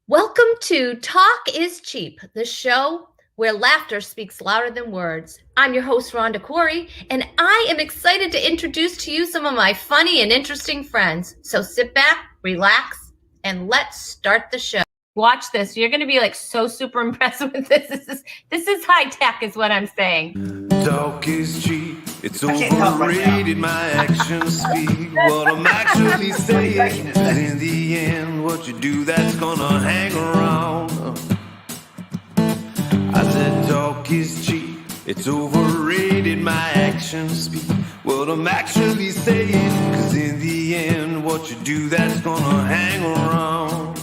Welcome to Talk is Cheap, the show where laughter speaks louder than words. I'm your host, Rhonda Corey, and I am excited to introduce to you some of my funny and interesting friends. So sit back, relax, and let's start the show. Watch this. You're going to be like so super impressed with this. This is high tech is what I'm saying. Talk is cheap. It's overrated. My actions speak what I'm actually saying. In the end, what you do, that's gonna hang around. I said talk is cheap. It's overrated. My actions speak what I'm actually saying. Cause in the end, what you do, that's gonna hang around.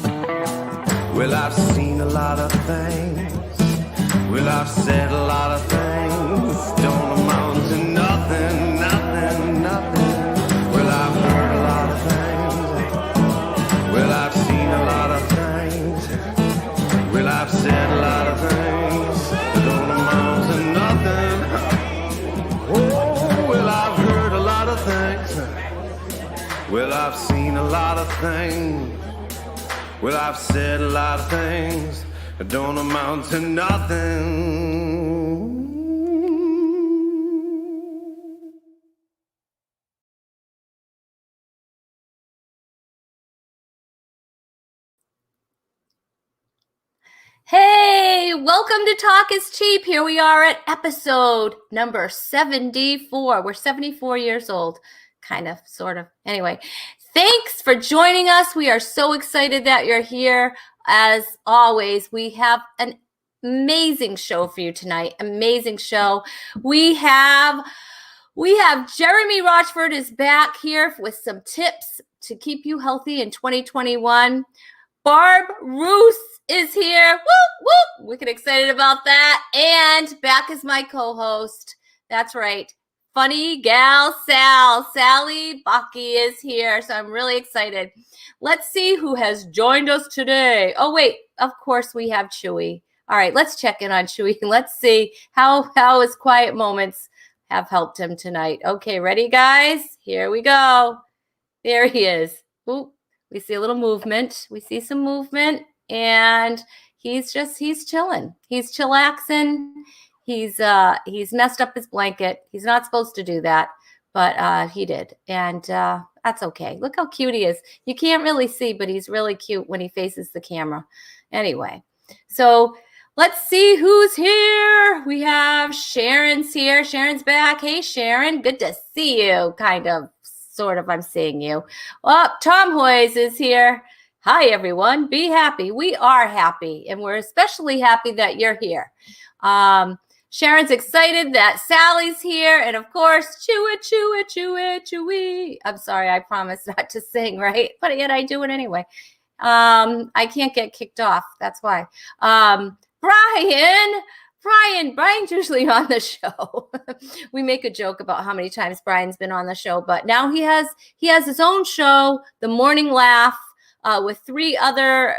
Well, I've seen a lot of things. Well, I've said a lot of things. Don't amount to nothing. Well, I've heard a lot of things. Well, I've seen a lot of things. Well, I've said a lot of things. Don't amount to nothing. Oh, well, I've heard a lot of things. Well, I've seen a lot of things. Well, I've said a lot of things that don't amount to nothing. Hey, welcome to Talk is Cheap. Here we are at episode number 74. We're 74 years old, kind of, sort of. Anyway, thanks for joining us. We are so excited that you're here. As always, we have an amazing show for you tonight. Amazing show. We have Jeremy Rochford is back here with some tips to keep you healthy in 2021. Barb Roos is here. Whoop, whoop. Wicked excited about that. And back is my co-host. That's right. Funny gal Sally Bucky is here. So I'm really excited. Let's see who has joined us today. Oh, wait. Of course, we have Chewy. All right, let's check in on Chewy. Let's see how his quiet moments have helped him tonight. Okay, ready, guys? Here we go. There he is. Ooh. We see a little movement. We see some movement, and he's chilling. He's chillaxing. He's messed up his blanket. He's not supposed to do that, but he did, and that's okay. Look how cute he is. You can't really see, but he's really cute when he faces the camera. Anyway, so let's see who's here. We have Sharon's here. Sharon's back. Hey, Sharon. Good to see you, kind of. Sort of, I'm seeing you. Well, Tom Hoyes is here. Hi, everyone. Be happy. We are happy, and we're especially happy that you're here. Sharon's excited that Sally's here, and of course, chewy. I'm sorry, I promised not to sing, right? But yet I do it anyway. I can't get kicked off. That's why. Brian's usually on the show. We make a joke about how many times Brian's been on the show, but now he has his own show, The Morning Laugh, with three other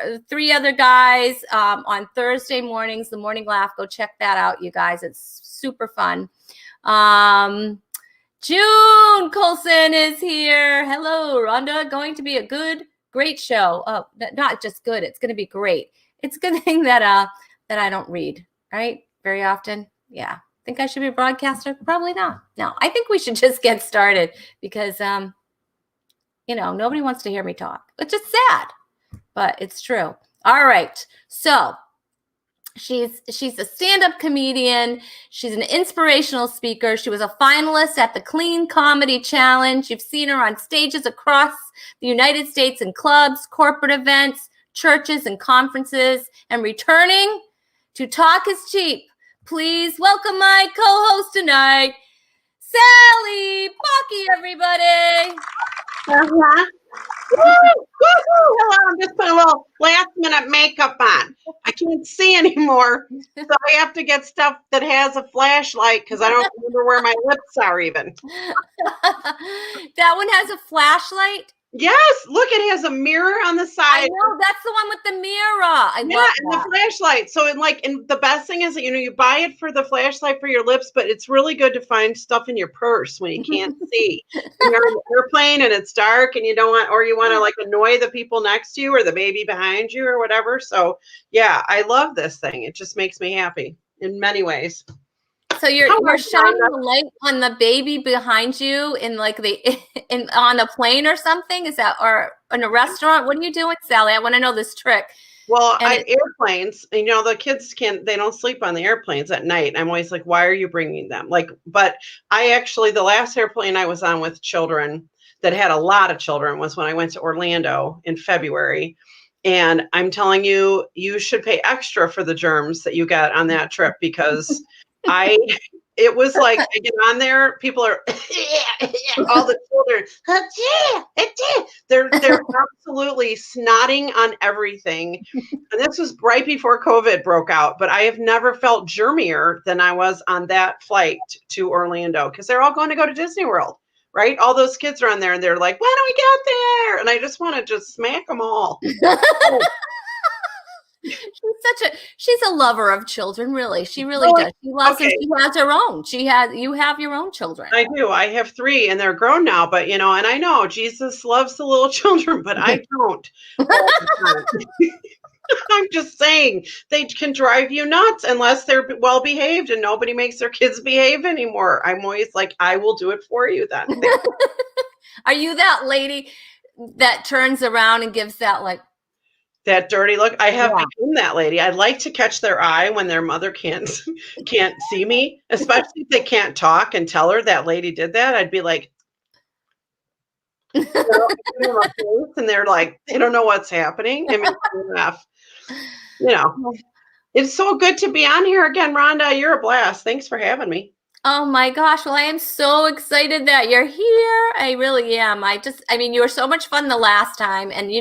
guys on Thursday mornings. The Morning Laugh. Go check that out, you guys. It's super fun. June Colson is here. Hello, Rhonda. Going to be a great show. Oh, not just good. It's going to be great. It's a good thing that I don't read, right? Very often. Yeah. Think I should be a broadcaster? Probably not. No, I think we should just get started because, nobody wants to hear me talk, which is sad, but it's true. All right. So she's a stand-up comedian. She's an inspirational speaker. She was a finalist at the Clean Comedy Challenge. You've seen her on stages across the United States in clubs, corporate events, churches, and conferences, and returning to Talk is Cheap. Please welcome my co-host tonight, Sally Bucky, everybody. Uh-huh. Hello, I'm just putting a little last-minute makeup on. I can't see anymore, so I have to get stuff that has a flashlight because I don't remember where my lips are even. That one has a flashlight? Yes, look, it has a mirror on the I side. know, that's the one with the mirror. I Yeah, love and that. the flashlight. So, and the best thing is that, you buy it for the flashlight for your lips, but it's really good to find stuff in your purse when you can't see. When you're on the airplane and it's dark and you don't want, or you want to like annoy the people next to you or the baby behind you or whatever. So, yeah, I love this thing. It just makes me happy in many ways. So you're How about shining Rhonda? the light on the baby behind you in like on a plane or something? Is that, or in a restaurant? What are you doing, Sally? I want to know this trick. Well, And it, airplanes, the kids they don't sleep on the airplanes at night. I'm always like, why are you bringing them? But I actually, the last airplane I was on with children that had a lot of children was when I went to Orlando in February. And I'm telling you, you should pay extra for the germs that you got on that trip because I, it was like I get on there, people are all the children, they're absolutely snotting on everything. And this was right before COVID broke out, but I have never felt germier than I was on that flight to Orlando because they're all going to go to Disney World, right? All those kids are on there and they're like, when do we get there? And I just want to just smack them all. she's a lover of children, really. She really Oh, does. She loves them. okay. She has her own. You have your own children. I do. I have 3 and they're grown now, but and I know Jesus loves the little children, but I don't all the time. I'm just saying they can drive you nuts unless they're well behaved and nobody makes their kids behave anymore. I'm always like, I will do it for you then. Are you that lady that turns around and gives that like That dirty look. I have Yeah. become that lady. I like to catch their eye when their mother can't see me, especially if they can't talk and tell her that lady did that. I'd be like, I give them a face and they're like, they don't know what's happening. It makes me laugh. It's so good to be on here again, Rhonda. You're a blast. Thanks for having me. Oh my gosh. Well, I am so excited that you're here. I really am. I mean, you were so much fun the last time. And,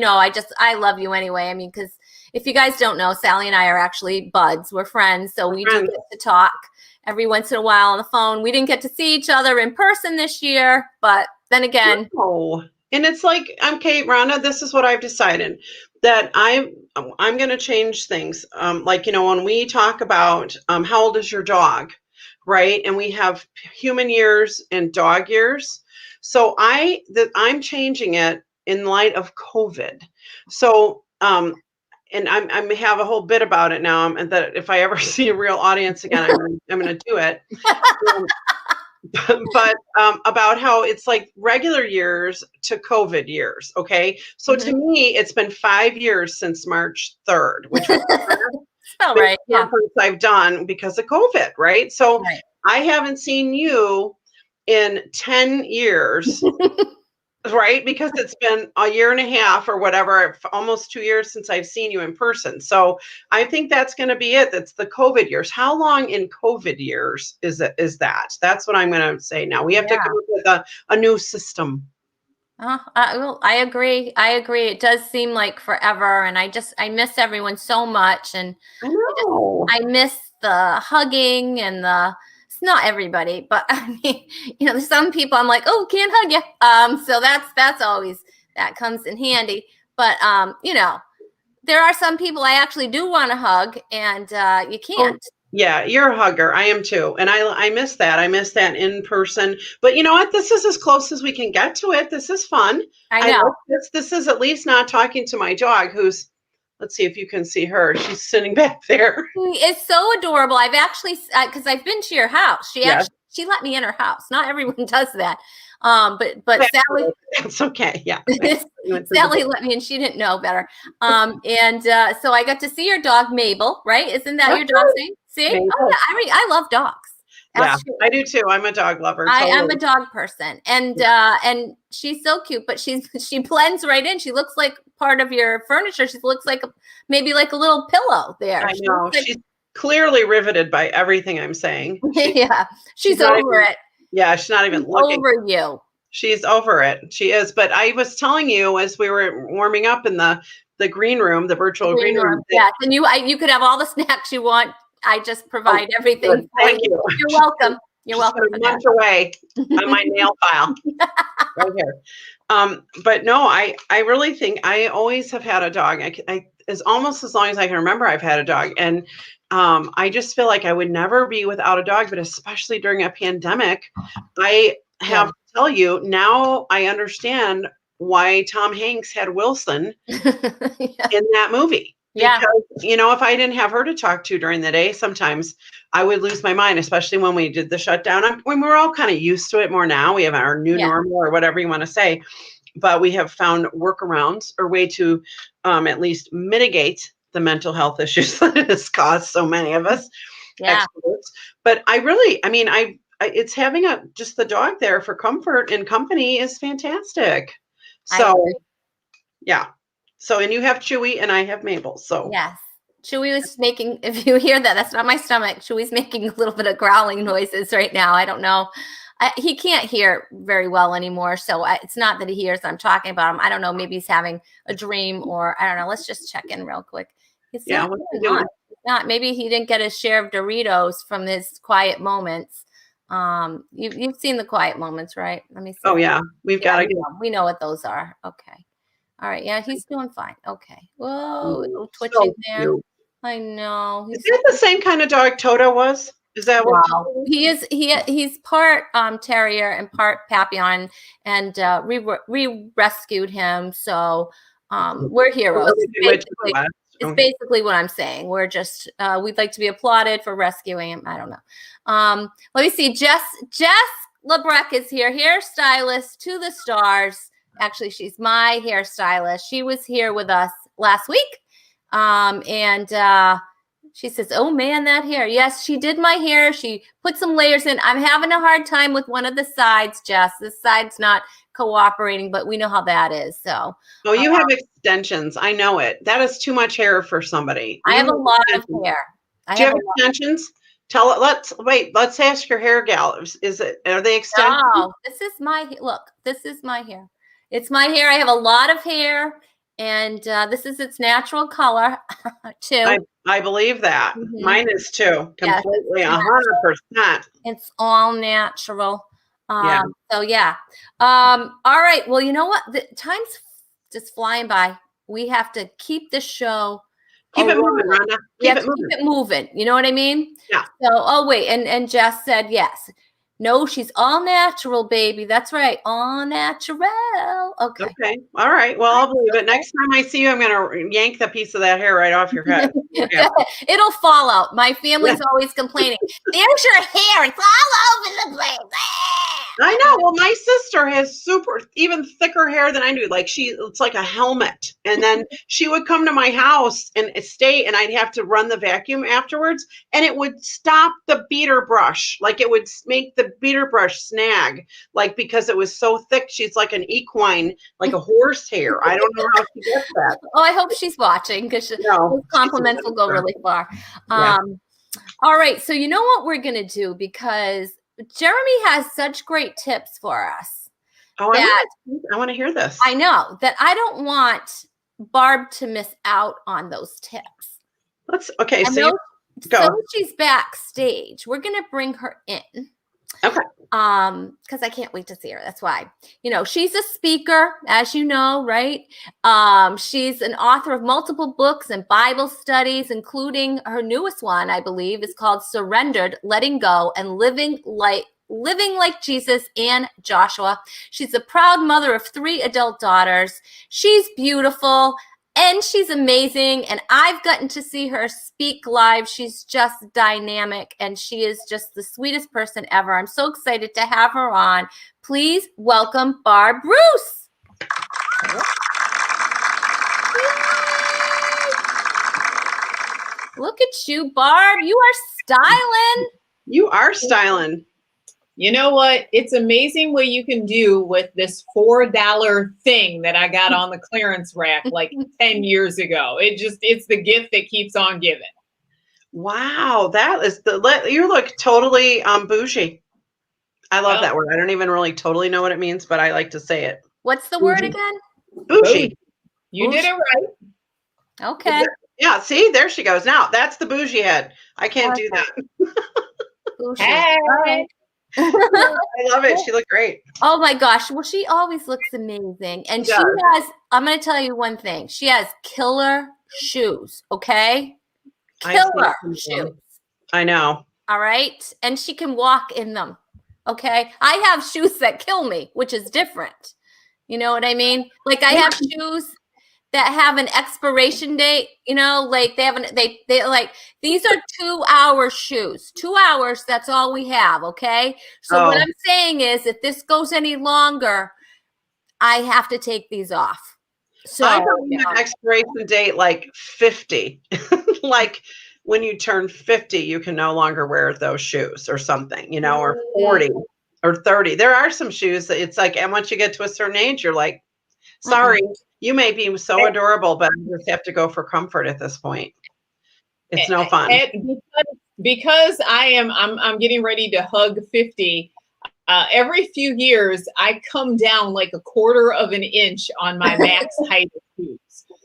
I love you anyway. I mean, because if you guys don't know, Sally and I are actually buds. We're friends. So we do get to talk every once in a while on the phone. We didn't get to see each other in person this year. But then again. No. And it's like, okay, Rhonda, this is what I've decided that I'm going to change things. When we talk about how old is your dog? Right. And we have human years and dog years. So I'm changing it in light of COVID. So, and I have a whole bit about it now. And that if I ever see a real audience again, I'm going to do it. But about how it's like regular years to COVID years. Okay. So to me, it's been 5 years since March 3rd, which was right. Yeah. conference I've done because of COVID, right? So I haven't seen you in 10 years, right? Because it's been a year and a half or whatever, almost 2 years since I've seen you in person. So I think that's going to be it. That's the COVID years. How long in COVID years is that? That's what I'm going to say now. We have to come up with a new system. I agree. I agree. It does seem like forever. And I miss everyone so much. And I know. I miss the hugging and it's not everybody, but I mean, there's some people I'm like, oh, can't hug you. So that's always, that comes in handy. But, there are some people I actually do want to hug and you can't. Yeah, you're a hugger. I am too. And I miss that. I miss that in person. But you know what? This is as close as we can get to it. This is fun. I know. This is at least not talking to my dog who's, let's see if you can see her. She's sitting back there. It's so adorable. I've actually, because I've been to your house. She let me in her house. Not everyone does that. But Sally, it's okay. Yeah. Sally let me in. She didn't know better. So I got to see your dog, Mabel, right? Isn't that your dog's name? See? Oh, yeah, I love dogs. Yeah, I do too. I'm a dog lover. Totally. I am a dog person. And she's so cute, but she blends right in. She looks like part of your furniture. She looks like maybe like a little pillow there. I know. She's clearly riveted by everything I'm saying. She's over it. Yeah, she's not even looking. Over you. She's over it. She is. But I was telling you as we were warming up in the green room, the virtual green room. Yes, and you could have all the snacks you want. I just provide everything. Good. Thank you. You're welcome. You're welcome. Munch away on my nail file right here. But no, I really think I always have had a dog. I as almost as long as I can remember, I've had a dog. And I just feel like I would never be without a dog, but especially during a pandemic, I have to tell you, now I understand why Tom Hanks had Wilson in that movie. Yeah. Because, you know, if I didn't have her to talk to during the day, sometimes I would lose my mind, especially when we did the shutdown. When we're all kind of used to it more now, we have our new normal or whatever you want to say, but we have found workarounds or way to at least mitigate the mental health issues that it has caused so many of us experts. But I really, I mean, it's having just the dog there for comfort and company is fantastic. So, yeah. So, and you have Chewy and I have Mabel. So, yes. Chewy was making, if you hear that, that's not my stomach. Chewy's making a little bit of growling noises right now. I don't know. He can't hear very well anymore. So it's not that he hears I'm talking about him. I don't know. Maybe he's having a dream or I don't know. Let's just check in real quick. It's not. Maybe he didn't get his share of Doritos from his quiet moments. You've seen the quiet moments, right? Let me see. Oh, yeah. We've got to get. We know what those are. Okay. All right. Yeah, he's doing fine. Okay. Whoa, a little twitching So there. cute. I know. Is that the same kind of dog Toto was? Is that what? Wow. He's part terrier and part Papillon, and we rescued him. So we're heroes. It's basically what I'm saying. We're just we'd like to be applauded for rescuing him. I don't know. Let me see. Jess Lebreck is here, hairstylist to the stars. Actually, she's my hairstylist. She was here with us last week. And she says, oh man, that hair. Yes, she did my hair. She put some layers in. I'm having a hard time with one of the sides, Jess. This side's not cooperating, but we know how that is. So, oh, you have extensions. I know it. That is too much hair for somebody. I have a lot of hair. Do you have extensions? Let's ask your hair gal. Are they extensions? No, this is my hair. It's my hair. I have a lot of hair. And this is its natural color, too. I believe that. Mm-hmm. Mine is too. Completely, 100%. It's all natural. So, yeah. All right. Well, you know what? The time's just flying by. We have to keep the show. Keep it moving, Rhonda. Keep it moving. You know what I mean? Yeah. So, wait. And Jess said yes. No, she's all natural, baby. That's right. All natural. Okay. Okay. All right. Well, I'll believe it. Next time I see you, I'm going to yank the piece of that hair right off your head. Yeah. It'll fall out. My family's always complaining. There's your hair. It's all over the place. I know. Well, my sister has even thicker hair than I do. Like it's like a helmet. And then she would come to my house and stay, and I'd have to run the vacuum afterwards, and it would stop the beater brush. Like it would make the beater brush snag, like because it was so thick. She's like an equine, like a horse hair. I don't know how she gets that. Oh, I hope she's watching because compliments will go really far. All right. So you know what we're going to do, because Jeremy has such great tips for us. Oh, I want to hear this. I know that I don't want Barb to miss out on those tips. Okay. So she's backstage. We're going to bring her in. Okay. Because I can't wait to see her. That's why. You know, she's a speaker, as you know, right? She's an author of multiple books and Bible studies, including her newest one, I believe, is called Surrendered, Letting Go, and Living Like Jesus and Joshua. She's a proud mother of 3 adult daughters. She's beautiful. And she's amazing, and I've gotten to see her speak live. She's just dynamic, and she is just the sweetest person ever. I'm so excited to have her on. Please welcome Barb Bruce. Look at you, Barb. You are stylin'. You are stylin'. You know what? It's amazing what you can do with this $4 thing that I got on the clearance rack like 10 years ago. It's the gift that keeps on giving. Wow. You look totally bougie. I love that word. I don't even really totally know what it means, but I like to say it. What's the word again? Bougie. You did it right. Okay. Yeah. See, there she goes. Now that's the bougie head. I can't do that. Hey. I love it. She looked great. Oh my gosh. Well, she always looks amazing. And She she does. has, I'm going to tell you one thing. She has killer shoes, okay? I've seen Killer some of them. shoes. I know. All right. And she can walk in them. Okay. I have shoes that kill me, which is different. You know what I mean? Like I have shoes that have an expiration date, you know, like they like, these are 2-hour shoes, 2 hours. That's all we have. Okay. So what Oh. I'm saying is if this goes any longer, I have to take these off. So I got an expiration date like 50. Like when you turn 50, you can no longer wear those shoes or something, you know, or 40 or 30. There are some shoes that it's like, and once you get to a certain age, you're like, sorry, you may be so adorable, but I just have to go for comfort at this point. It's no fun. Because I'm getting ready to hug 50. Every few years, I come down like 1/4 of an inch on my max height of shoes.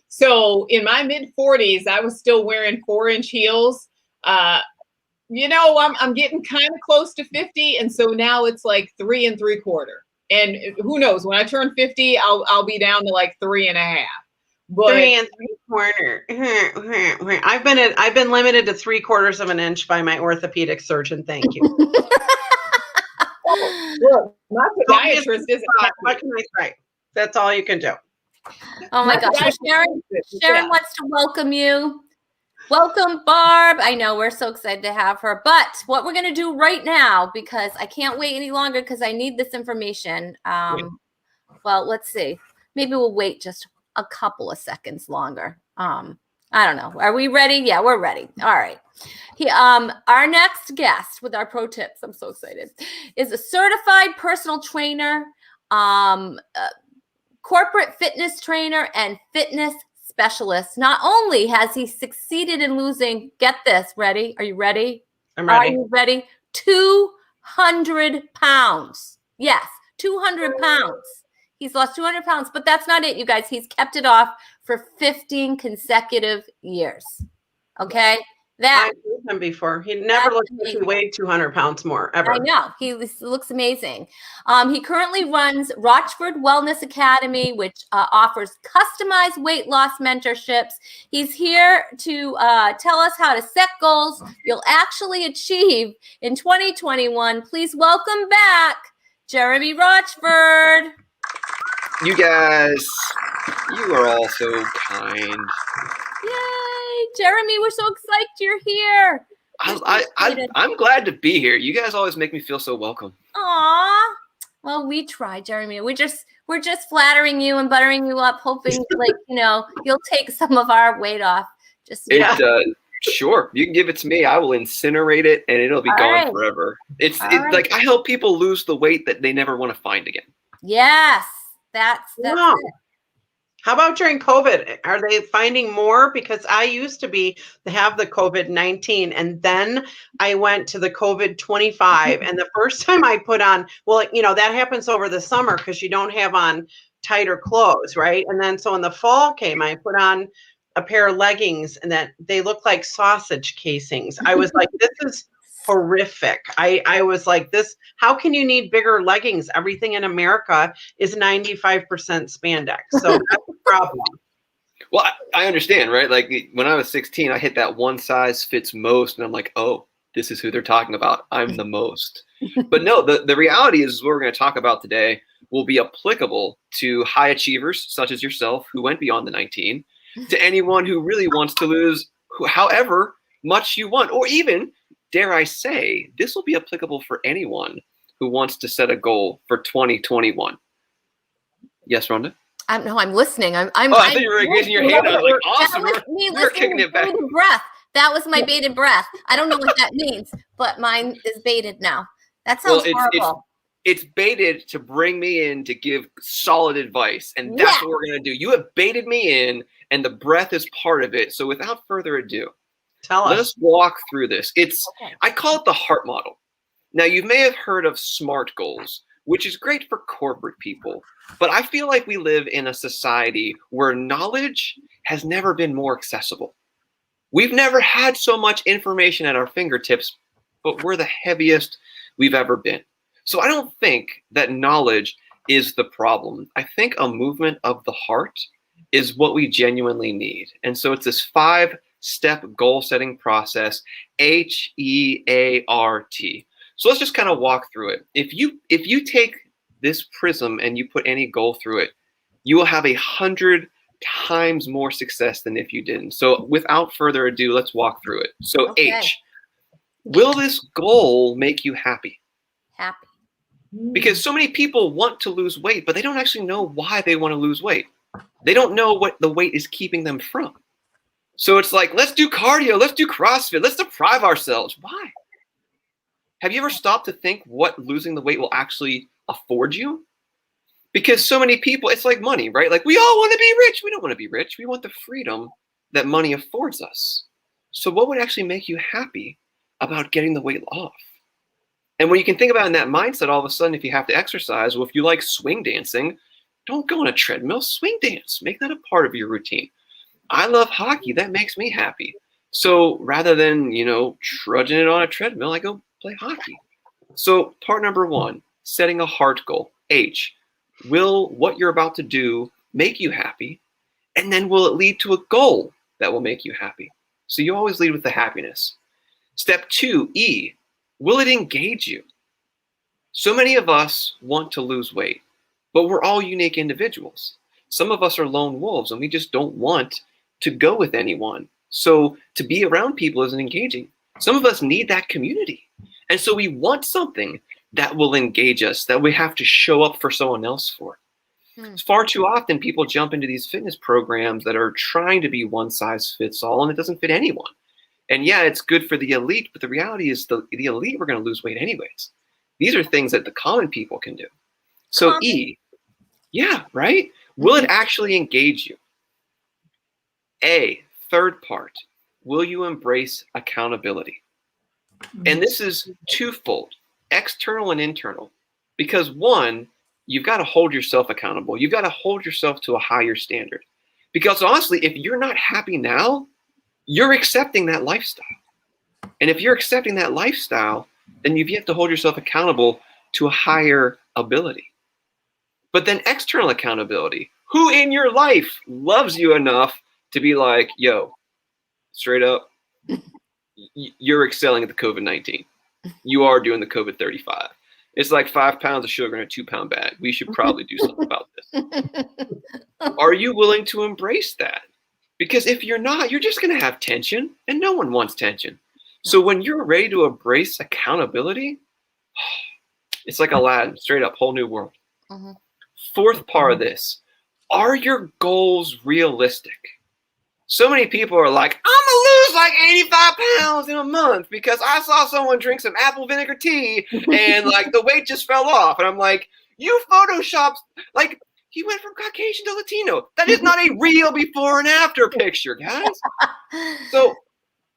So in my mid 40s, I was still wearing 4-inch heels. You know, I'm getting kind of close to 50, and so now it's like 3 3/4. And who knows? When I turn 50, I'll be down to like 3 1/2. But 3 3/4. I've been limited to 3/4 of an inch by my orthopedic surgeon. Thank you. look, my podiatrist isn't What can I say? That's all you can do. oh my gosh. Well, Sharon wants to welcome you. Welcome, Barb. I know we're so excited to have her. But what we're going to do right now, because I can't wait any longer because I need this information. Well, let's see. Maybe we'll wait just a couple of seconds longer. I don't know. Are we ready? Yeah, we're ready. All right. Our next guest with our pro tips, I'm so excited, is a certified personal trainer, corporate fitness trainer, and fitness specialist. Not only has he succeeded in losing, get this, ready? Are you ready? I'm ready. Are you ready? 200 pounds. Yes, 200 pounds. He's lost 200 pounds, but that's not it, you guys. He's kept it off for 15 consecutive years. Okay? That I've seen him before. He never looked like he weighed 200 pounds more, ever. I know. He looks amazing. He currently runs Rochford Wellness Academy, which offers customized weight loss mentorships. He's here to tell us how to set goals you'll actually achieve in 2021. Please welcome back Jeremy Rochford. You guys, you are all so kind. Yay, Jeremy, we're so excited you're here. I'm glad to be here. You guys always make me feel so welcome. Aw. Well, we try, Jeremy. We're just flattering you and buttering you up, hoping like, you know, you'll take some of our weight off. Just Sure, you can give it to me. I will incinerate it and it'll be gone forever. It's like I help people lose the weight that they never want to find again. Yes, that's Wow. it. How about during COVID? Are they finding more? Because I used to have the COVID-19 and then I went to the COVID-25. And the first time I put on, well, you know, that happens over the summer because you don't have on tighter clothes, right? And then so when the fall came, I put on a pair of leggings and that they look like sausage casings. I was like, this is horrific. I was like, this, how can you need bigger leggings? Everything in America is 95% spandex. So that's a problem. Well, I understand, right? Like when I was 16, I hit that one size fits most. And I'm like, oh, this is who they're talking about. I'm the most. But no, the reality is what we're going to talk about today will be applicable to high achievers such as yourself who went beyond the 19, to anyone who really wants to lose however much you want, or even, dare I say, this will be applicable for anyone who wants to set a goal for 2021. Yes, Rhonda? No, I'm listening. I thought you were raising your hand. I was like, awesome. We're kicking it back. Bated breath. That was my bated breath. I don't know what that means, but mine is baited now. That sounds horrible. It's baited to bring me in to give solid advice, and that's what we're going to do. You have baited me in, and the breath is part of it. So without further ado, let us walk through this. I call it the heart model. Now, you may have heard of SMART goals, which is great for corporate people. But I feel like we live in a society where knowledge has never been more accessible. We've never had so much information at our fingertips, but we're the heaviest we've ever been. So I don't think that knowledge is the problem. I think a movement of the heart is what we genuinely need. And so it's this 5-step goal setting process, HEART. So let's just kind of walk through it. If you take this prism and you put any goal through it, you will have 100 times more success than if you didn't. So without further ado, let's walk through it. So Okay. H, will this goal make you happy? Happy. Because so many people want to lose weight, but they don't actually know why they want to lose weight. They don't know what the weight is keeping them from. So it's like, let's do cardio, let's do CrossFit, let's deprive ourselves. Why? Have you ever stopped to think what losing the weight will actually afford you? Because so many people, it's like money, right? Like, we all want to be rich. We don't want to be rich. We want the freedom that money affords us. So what would actually make you happy about getting the weight off? And when you can think about it in that mindset, all of a sudden, if you have to exercise, well, if you like swing dancing, don't go on a treadmill, swing dance. Make that a part of your routine. I love hockey. That makes me happy. So rather than, trudging it on a treadmill, I go play hockey. So part number 1, setting a heart goal. H, will what you're about to do make you happy? And then will it lead to a goal that will make you happy? So you always lead with the happiness. Step 2, E, will it engage you? So many of us want to lose weight, but we're all unique individuals. Some of us are lone wolves and we just don't want to go with anyone. So to be around people isn't engaging. Some of us need that community. And so we want something that will engage us, that we have to show up for someone else for. Far too often, people jump into these fitness programs that are trying to be one size fits all, and it doesn't fit anyone. And yeah, it's good for the elite, but the reality is the elite are going to lose weight anyways. These are things that the common people can do. So E, yeah, right? Will it actually engage you? A, third part, will you embrace accountability? And this is twofold, external and internal. Because 1, you've got to hold yourself accountable. You've got to hold yourself to a higher standard. Because honestly, if you're not happy now, you're accepting that lifestyle. And if you're accepting that lifestyle, then you have to hold yourself accountable to a higher ability. But then external accountability. Who in your life loves you enough to be like, yo, straight up, you're excelling at the COVID-19. You are doing the COVID-35. It's like 5 pounds of sugar in a 2-pound bag. We should probably do something about this. Are you willing to embrace that? Because if you're not, you're just going to have tension, and no one wants tension. So when you're ready to embrace accountability, it's like Aladdin, straight up, whole new world. Fourth part of this, are your goals realistic? So many people are like, I'm going to lose like 85 pounds in a month because I saw someone drink some apple vinegar tea and like the weight just fell off. And I'm like, you photoshopped, like he went from Caucasian to Latino. That is not a real before and after picture, guys. So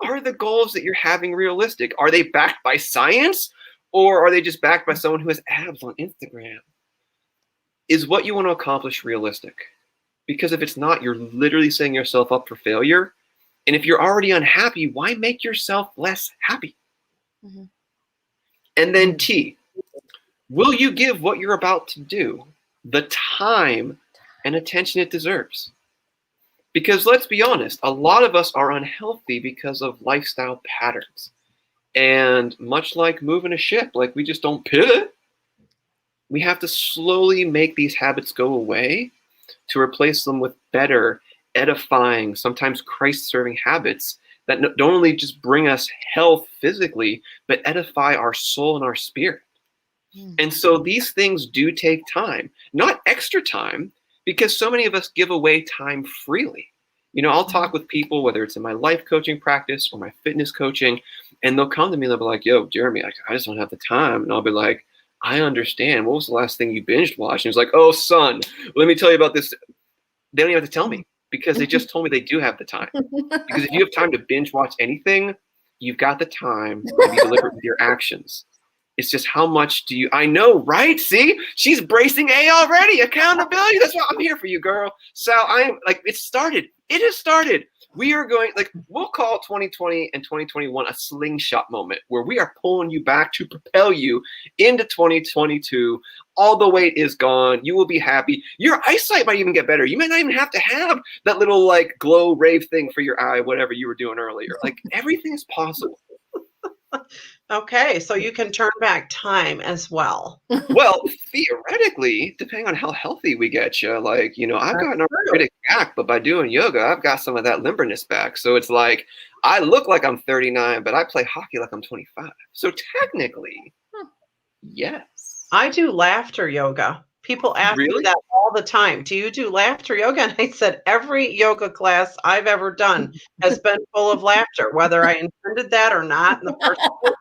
are the goals that you're having realistic? Are they backed by science or are they just backed by someone who has abs on Instagram? Is what you want to accomplish realistic? Because if it's not, you're literally setting yourself up for failure. And if you're already unhappy, why make yourself less happy? And then T, will you give what you're about to do the time and attention it deserves? Because let's be honest, a lot of us are unhealthy because of lifestyle patterns. And much like moving a ship, like we just don't pivot. We have to slowly make these habits go away to replace them with better, edifying, sometimes Christ-serving habits that don't only just bring us health physically, but edify our soul and our spirit. And so these things do take time, not extra time, because so many of us give away time freely. I'll talk with people, whether it's in my life coaching practice or my fitness coaching, and they'll come to me and they'll be like, yo, Jeremy, I just don't have the time. And I'll be like, I understand. What was the last thing you binged watched? And it's like, oh, son, let me tell you about this. They don't even have to tell me because they just told me they do have the time. Because if you have time to binge watch anything, you've got the time to be deliberate with your actions. It's just how much do you, I know, right? See, she's bracing A already. Accountability. That's why I'm here for you, girl. So I'm like, it has started. We are going, like, we'll call 2020 and 2021 a slingshot moment where we are pulling you back to propel you into 2022. All the weight is gone. You will be happy. Your eyesight might even get better. You might not even have to have that little like glow rave thing for your eye, whatever you were doing earlier. Like, everything is possible. Okay, so you can turn back time as well. Well, theoretically, depending on how healthy we get you, like, I've got an arthritic back, but by doing yoga, I've got some of that limberness back. So it's like, I look like I'm 39, but I play hockey like I'm 25. So technically, yes. I do laughter yoga. People ask me Really? that all the time. Do you do laughter yoga? And I said, every yoga class I've ever done has been full of laughter, whether I intended that or not in the first place.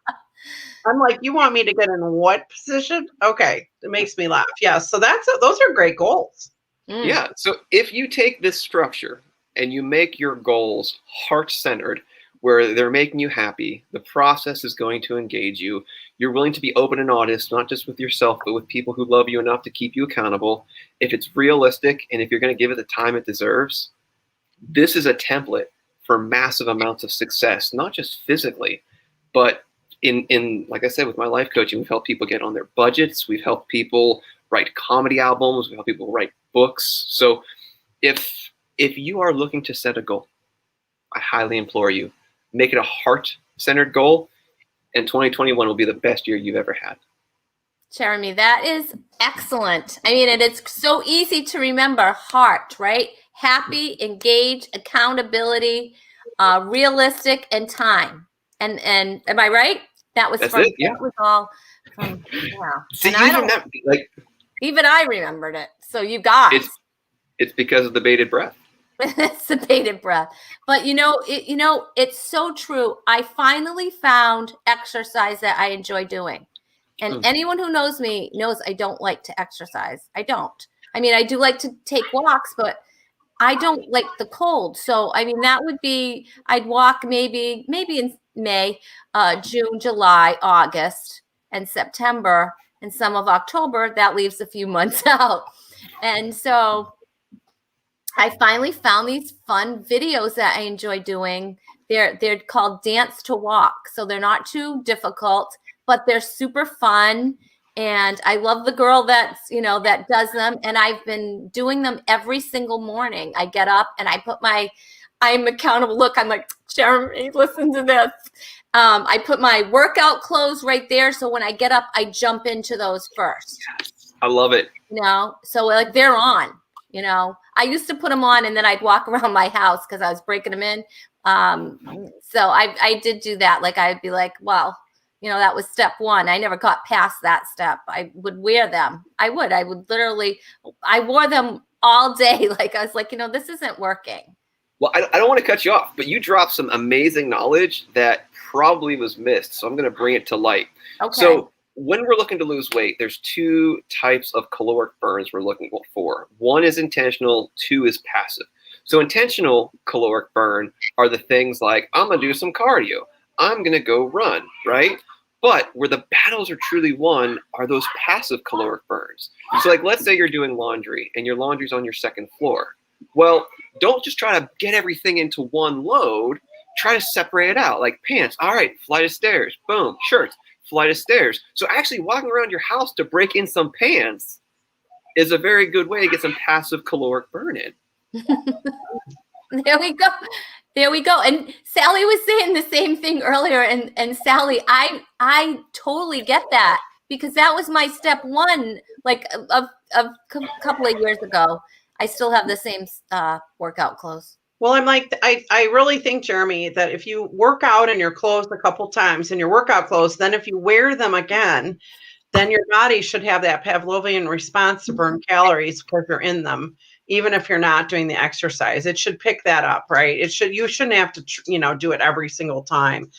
I'm like, you want me to get in what position? Okay, it makes me laugh. Yeah, so those are great goals. Yeah. So if you take this structure and you make your goals heart-centered, where they're making you happy, the process is going to engage you. You're willing to be open and honest, not just with yourself, but with people who love you enough to keep you accountable. If it's realistic and if you're going to give it the time it deserves, this is a template for massive amounts of success, not just physically, but in like I said, with my life coaching, we've helped people get on their budgets. We've helped people write comedy albums. We've helped people write books. So if you are looking to set a goal, I highly implore you, make it a heart-centered goal, and 2021 will be the best year you've ever had. Jeremy, that is excellent. I mean, and it's so easy to remember. Heart, right? Happy, engaged, accountability, realistic, and time. And am I right? That was That's from, it, yeah. That was all from, yeah. See, And even I remembered it. So you guys. It's because of the bated breath. It's the bated breath. But it's so true. I finally found exercise that I enjoy doing. And anyone who knows me knows I don't like to exercise. I don't. I mean, I do like to take walks, but I don't like the cold. So, I mean, that would be, I'd walk maybe in May, June, July, August, and September, and some of October. That leaves a few months out. And so I finally found these fun videos that I enjoy doing. They're called Dance to Walk. So they're not too difficult, but they're super fun. And I love the girl that does them. And I've been doing them every single morning. I get up and I'm accountable. Look, I'm like, Jeremy, listen to this. I put my workout clothes right there. So when I get up, I jump into those first. Yes, I love it. So like they're on. I used to put them on and then I'd walk around my house because I was breaking them in. So I did do that. Like I'd be like, well, that was step one. I never got past that step. I would wear them. I would literally, I wore them all day. Like I was like, this isn't working. Well, I don't want to cut you off, but you dropped some amazing knowledge that probably was missed. So I'm going to bring it to light. Okay. So when we're looking to lose weight, there's two types of caloric burns we're looking for. One is intentional, two is passive. So intentional caloric burn are the things like, I'm going to do some cardio. I'm going to go run, right? But where the battles are truly won are those passive caloric burns. So like, let's say you're doing laundry and your laundry's on your second floor. Well, don't just try to get everything into one load. Try to separate it out, like pants. All right, flight of stairs, boom, shirts, flight of stairs. So actually walking around your house to break in some pants is a very good way to get some passive caloric burn in. There we go. There we go. And Sally was saying the same thing earlier. And Sally, I totally get that because that was my step one, like a couple of years ago. I still have the same workout clothes. Well, I'm like, I really think, Jeremy, that if you work out in your clothes a couple times in your workout clothes, then if you wear them again, then your body should have that Pavlovian response to burn calories because you're in them. Even if you're not doing the exercise, it should pick that up, right? You shouldn't have to, do it every single time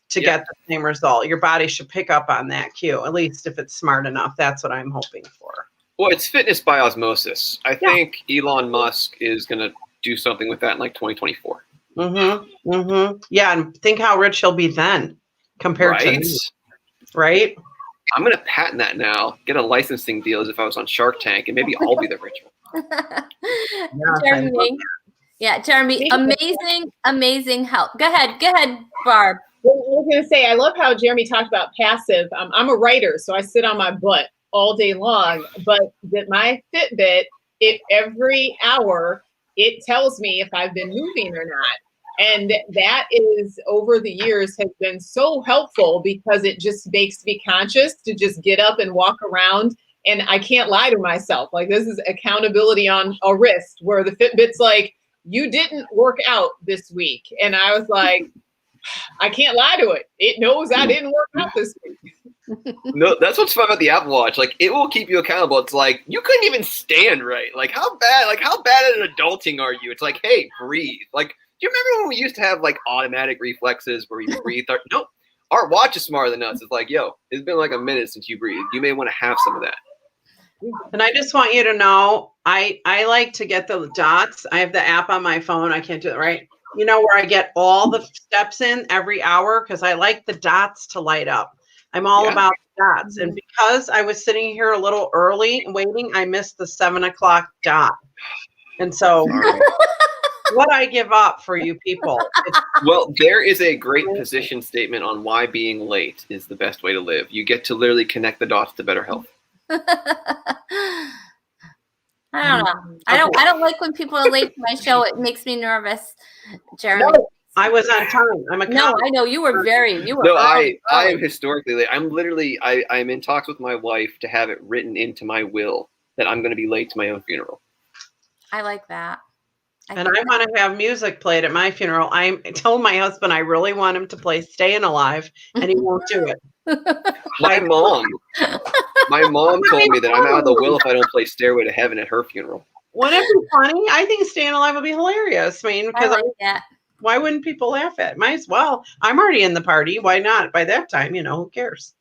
to get the same result. Your body should pick up on that cue, at least if it's smart enough. That's what I'm hoping for. Well, it's fitness by osmosis. I think Elon Musk is going to do something with that in like 2024. Yeah, and think how rich he'll be then compared to me. Right? I'm going to patent that now, get a licensing deal as if I was on Shark Tank, and maybe I'll be the rich one. Jeremy, Yeah, Jeremy, Speaking of- amazing help. Go ahead, Barb. Well, I was going to say, I love how Jeremy talked about passive. I'm a writer, so I sit on my butt all day long. But my Fitbit, every hour, it tells me if I've been moving or not. And that is, over the years, has been so helpful because it just makes me conscious to just get up and walk around. And I can't lie to myself. Like, this is accountability on a wrist, where the Fitbit's like, you didn't work out this week. And I was like, I can't lie to it. It knows I didn't work out this week. No, that's what's fun about the Apple Watch. Like, it will keep you accountable. It's like, you couldn't even stand right. Like, how bad at adulting are you? It's like, hey, breathe. Like, do you remember when we used to have like automatic reflexes where we breathe? No, our watch is smarter than us. It's like, yo, it's been like a minute since you breathed. You may want to have some of that. And I just want you to know, I like to get the dots. I have the app on my phone. I can't do it right. You know, where I get all the steps in every hour, because I like the dots to light up. I'm all about dots. And because I was sitting here a little early waiting, I missed the 7 o'clock dot. And so what I give up for you people. Well, there is a great position statement on why being late is the best way to live. You get to literally connect the dots to better health. I don't know. I don't like when people are late to my show. It makes me nervous, Jeremy. No, I was on time. I'm a No, I know you were No, I am historically late. I'm in talks with my wife to have it written into my will that I'm going to be late to my own funeral. I like that. And I want to have music played at my funeral. I told my husband I really want him to play Staying Alive, and he won't do it. My mom told me that I'm out of the will if I don't play Stairway to Heaven at her funeral. Wouldn't it be funny? I think Staying Alive would be hilarious. I mean, because why wouldn't people laugh at it? Might as well. I'm already in the party. Why not? By that time, who cares?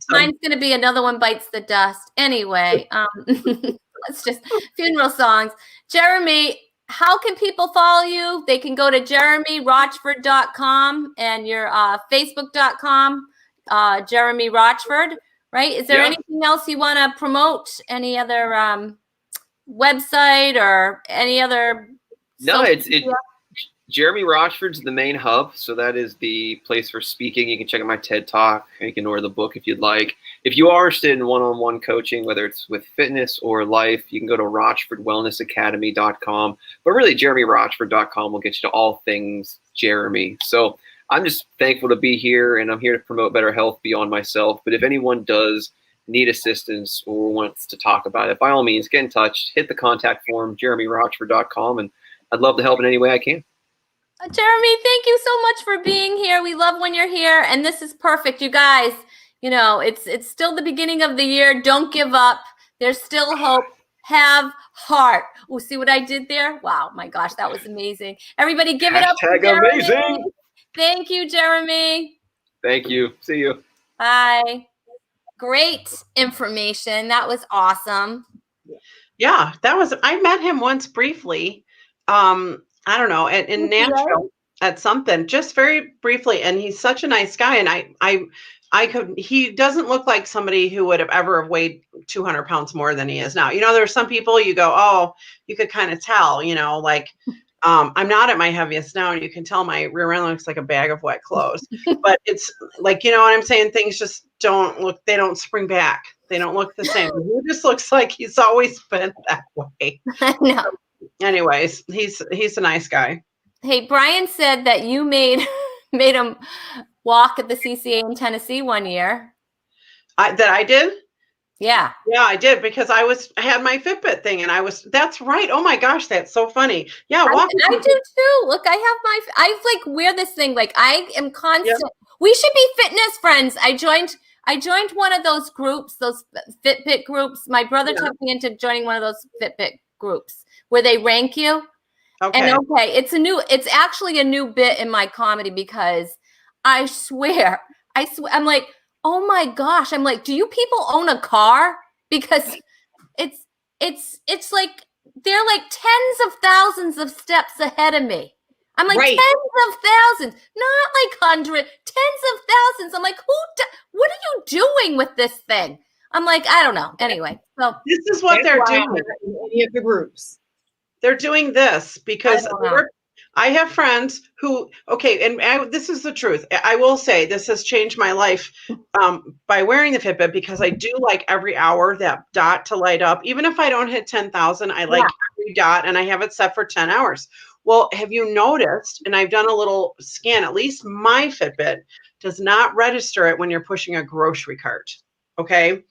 Mine's going to be Another One Bites the Dust. Anyway, let's just funeral songs. Jeremy, how can people follow you? They can go to jeremyrochford.com and your facebook.com, Jeremy Rochford, right? Is there anything else you want to promote? Any other website or any other? No, it's Jeremy Rochford's the main hub. So that is the place for speaking. You can check out my TED Talk. You can order the book if you'd like. If you are interested in one-on-one coaching, whether it's with fitness or life, you can go to RochfordWellnessAcademy.com. But really, JeremyRochford.com will get you to all things Jeremy. So I'm just thankful to be here, and I'm here to promote better health beyond myself. But if anyone does need assistance or wants to talk about it, by all means, get in touch. Hit the contact form, JeremyRochford.com, and I'd love to help in any way I can. Jeremy, thank you so much for being here. We love when you're here, and this is perfect, you guys. It's still the beginning of the year. Don't give up. There's still hope. Have heart. Oh, see what I did there? Wow, my gosh, that was amazing. Everybody, give it up for Jeremy. Amazing. Thank you, Jeremy. Thank you. See you. Bye. Great information. That was awesome. Yeah, I met him once briefly. I don't know, in Nashville at something, just very briefly. And he's such a nice guy. And he doesn't look like somebody who would have ever weighed 200 pounds more than he is now. There's some people you go, oh, you could kind of tell, like, I'm not at my heaviest now, and you can tell my rear end looks like a bag of wet clothes. But it's like, what I'm saying? Things just they don't spring back. They don't look the same. He just looks like he's always been that way. No. Anyways, he's a nice guy. Hey, Brian said that you made him walk at the CCA in Tennessee one year. That I did? Yeah. Yeah, I did, because I had my Fitbit thing, and that's right. Oh my gosh, that's so funny. Yeah, I do too. Look, I wear this thing. Like, I am constant. Yeah. We should be fitness friends. I joined one of those groups, those Fitbit groups. My brother took me into joining one of those Fitbit groups where they rank you. Okay. And it's actually a new bit in my comedy, because I swear, I'm like, oh my gosh. I'm like, do you people own a car? Because it's like, they're like tens of thousands of steps ahead of me. I'm like, tens of thousands, not like hundreds, tens of thousands. I'm like, what are you doing with this thing? I'm like, I don't know. Anyway, so this is what they're doing in any of the groups. They're doing this because I don't know. I have friends who, okay, and this is the truth. I will say this has changed my life by wearing the Fitbit, because I do like every hour that dot to light up. Even if I don't hit 10,000, I like every dot, and I have it set for 10 hours. Well, have you noticed, and I've done a little scan, at least my Fitbit does not register it when you're pushing a grocery cart, okay?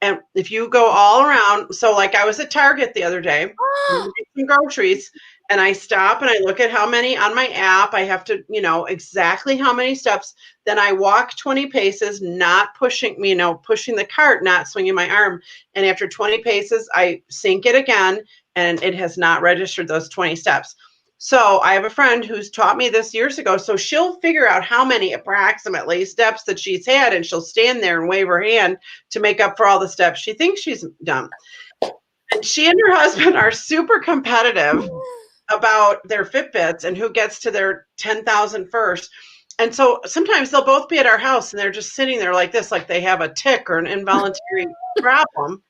And if you go all around, so like I was at Target the other day, getting some groceries, and I stop and I look at how many on my app. I have to, exactly how many steps. Then I walk 20 paces, not pushing, pushing the cart, not swinging my arm. And after 20 paces, I sync it again, and it has not registered those 20 steps. So I have a friend who's taught me this years ago. So she'll figure out how many approximately steps that she's had, and she'll stand there and wave her hand to make up for all the steps she thinks she's done. And she and her husband are super competitive about their Fitbits and who gets to their 10,000 first. And so sometimes they'll both be at our house and they're just sitting there like this, like they have a tick or an involuntary problem.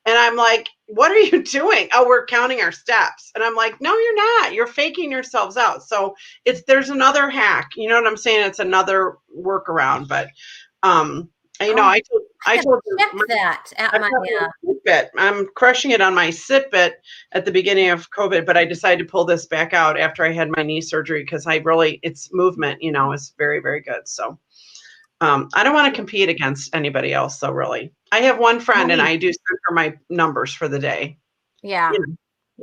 And I'm like, what are you doing? Oh, we're counting our steps. And I'm like, no, you're not. You're faking yourselves out. So there's another hack. You know what I'm saying? It's another workaround. But I told check that at my Fitbit. I'm crushing it on my Fitbit at the beginning of COVID, but I decided to pull this back out after I had my knee surgery, because it's movement, is very, very good. So I don't want to compete against anybody else. So really, I have one friend and I do send her my numbers for the day. Yeah.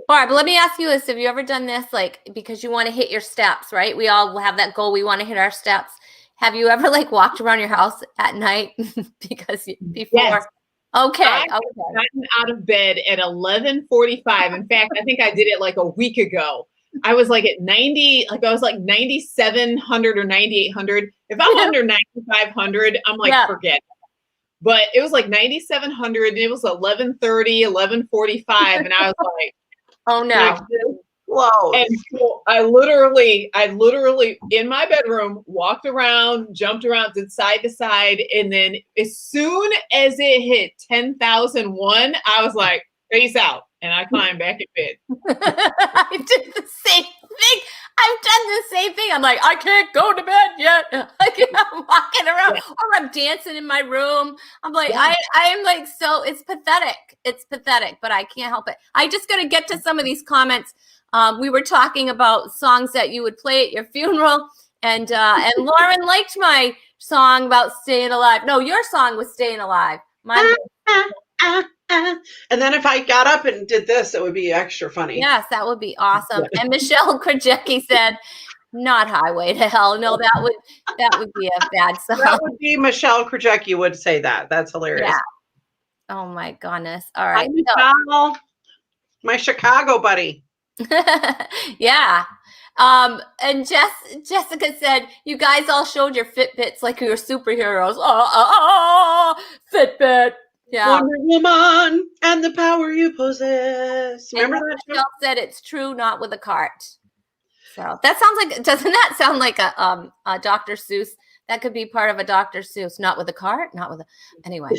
Barb, let me ask you this. Have you ever done this, like, because you want to hit your steps, right? We all have that goal. We want to hit our steps. Have you ever walked around your house at night before? Yes. Okay. I've gotten out of bed at 11:45. In fact, I think I did it like a week ago. I was like at 90, I was like 9,700 or 9,800. If I'm under 9,500, I'm like, forget it. But it was like 9,700 and it was 11:30, 11:45. And I was like, oh no. Close. And so I literally in my bedroom walked around, jumped around, did side to side, and then as soon as it hit 10,001, I was like, peace out, and I climbed back in bed. I did the same thing. I've done the same thing. I'm like, I can't go to bed yet. I'm walking around, or I'm dancing in my room. I'm like, I am like, so it's pathetic. It's pathetic, but I can't help it. I just got to get to some of these comments. We were talking about songs that you would play at your funeral, and Lauren liked my song about staying alive. No, your song was Staying Alive. Mine was, and then if I got up and did this, it would be extra funny. yes, that would be awesome. And Michelle Krajewski said, "Not Highway to Hell." No, that would be a bad song. That would be Michelle Krajewski would say that. That's hilarious. Yeah. Oh my goodness. All right. Hi, Michelle, my Chicago buddy. Yeah. And Jessica said, you guys all showed your Fitbits like you were superheroes. Fitbit. Yeah. Wonder Woman and the power you possess. Remember that? Michelle said it's true, not with a cart. So that sounds like, doesn't that sound like a Dr. Seuss? That could be part of a Dr. Seuss. Not with a cart, not with a, anyway.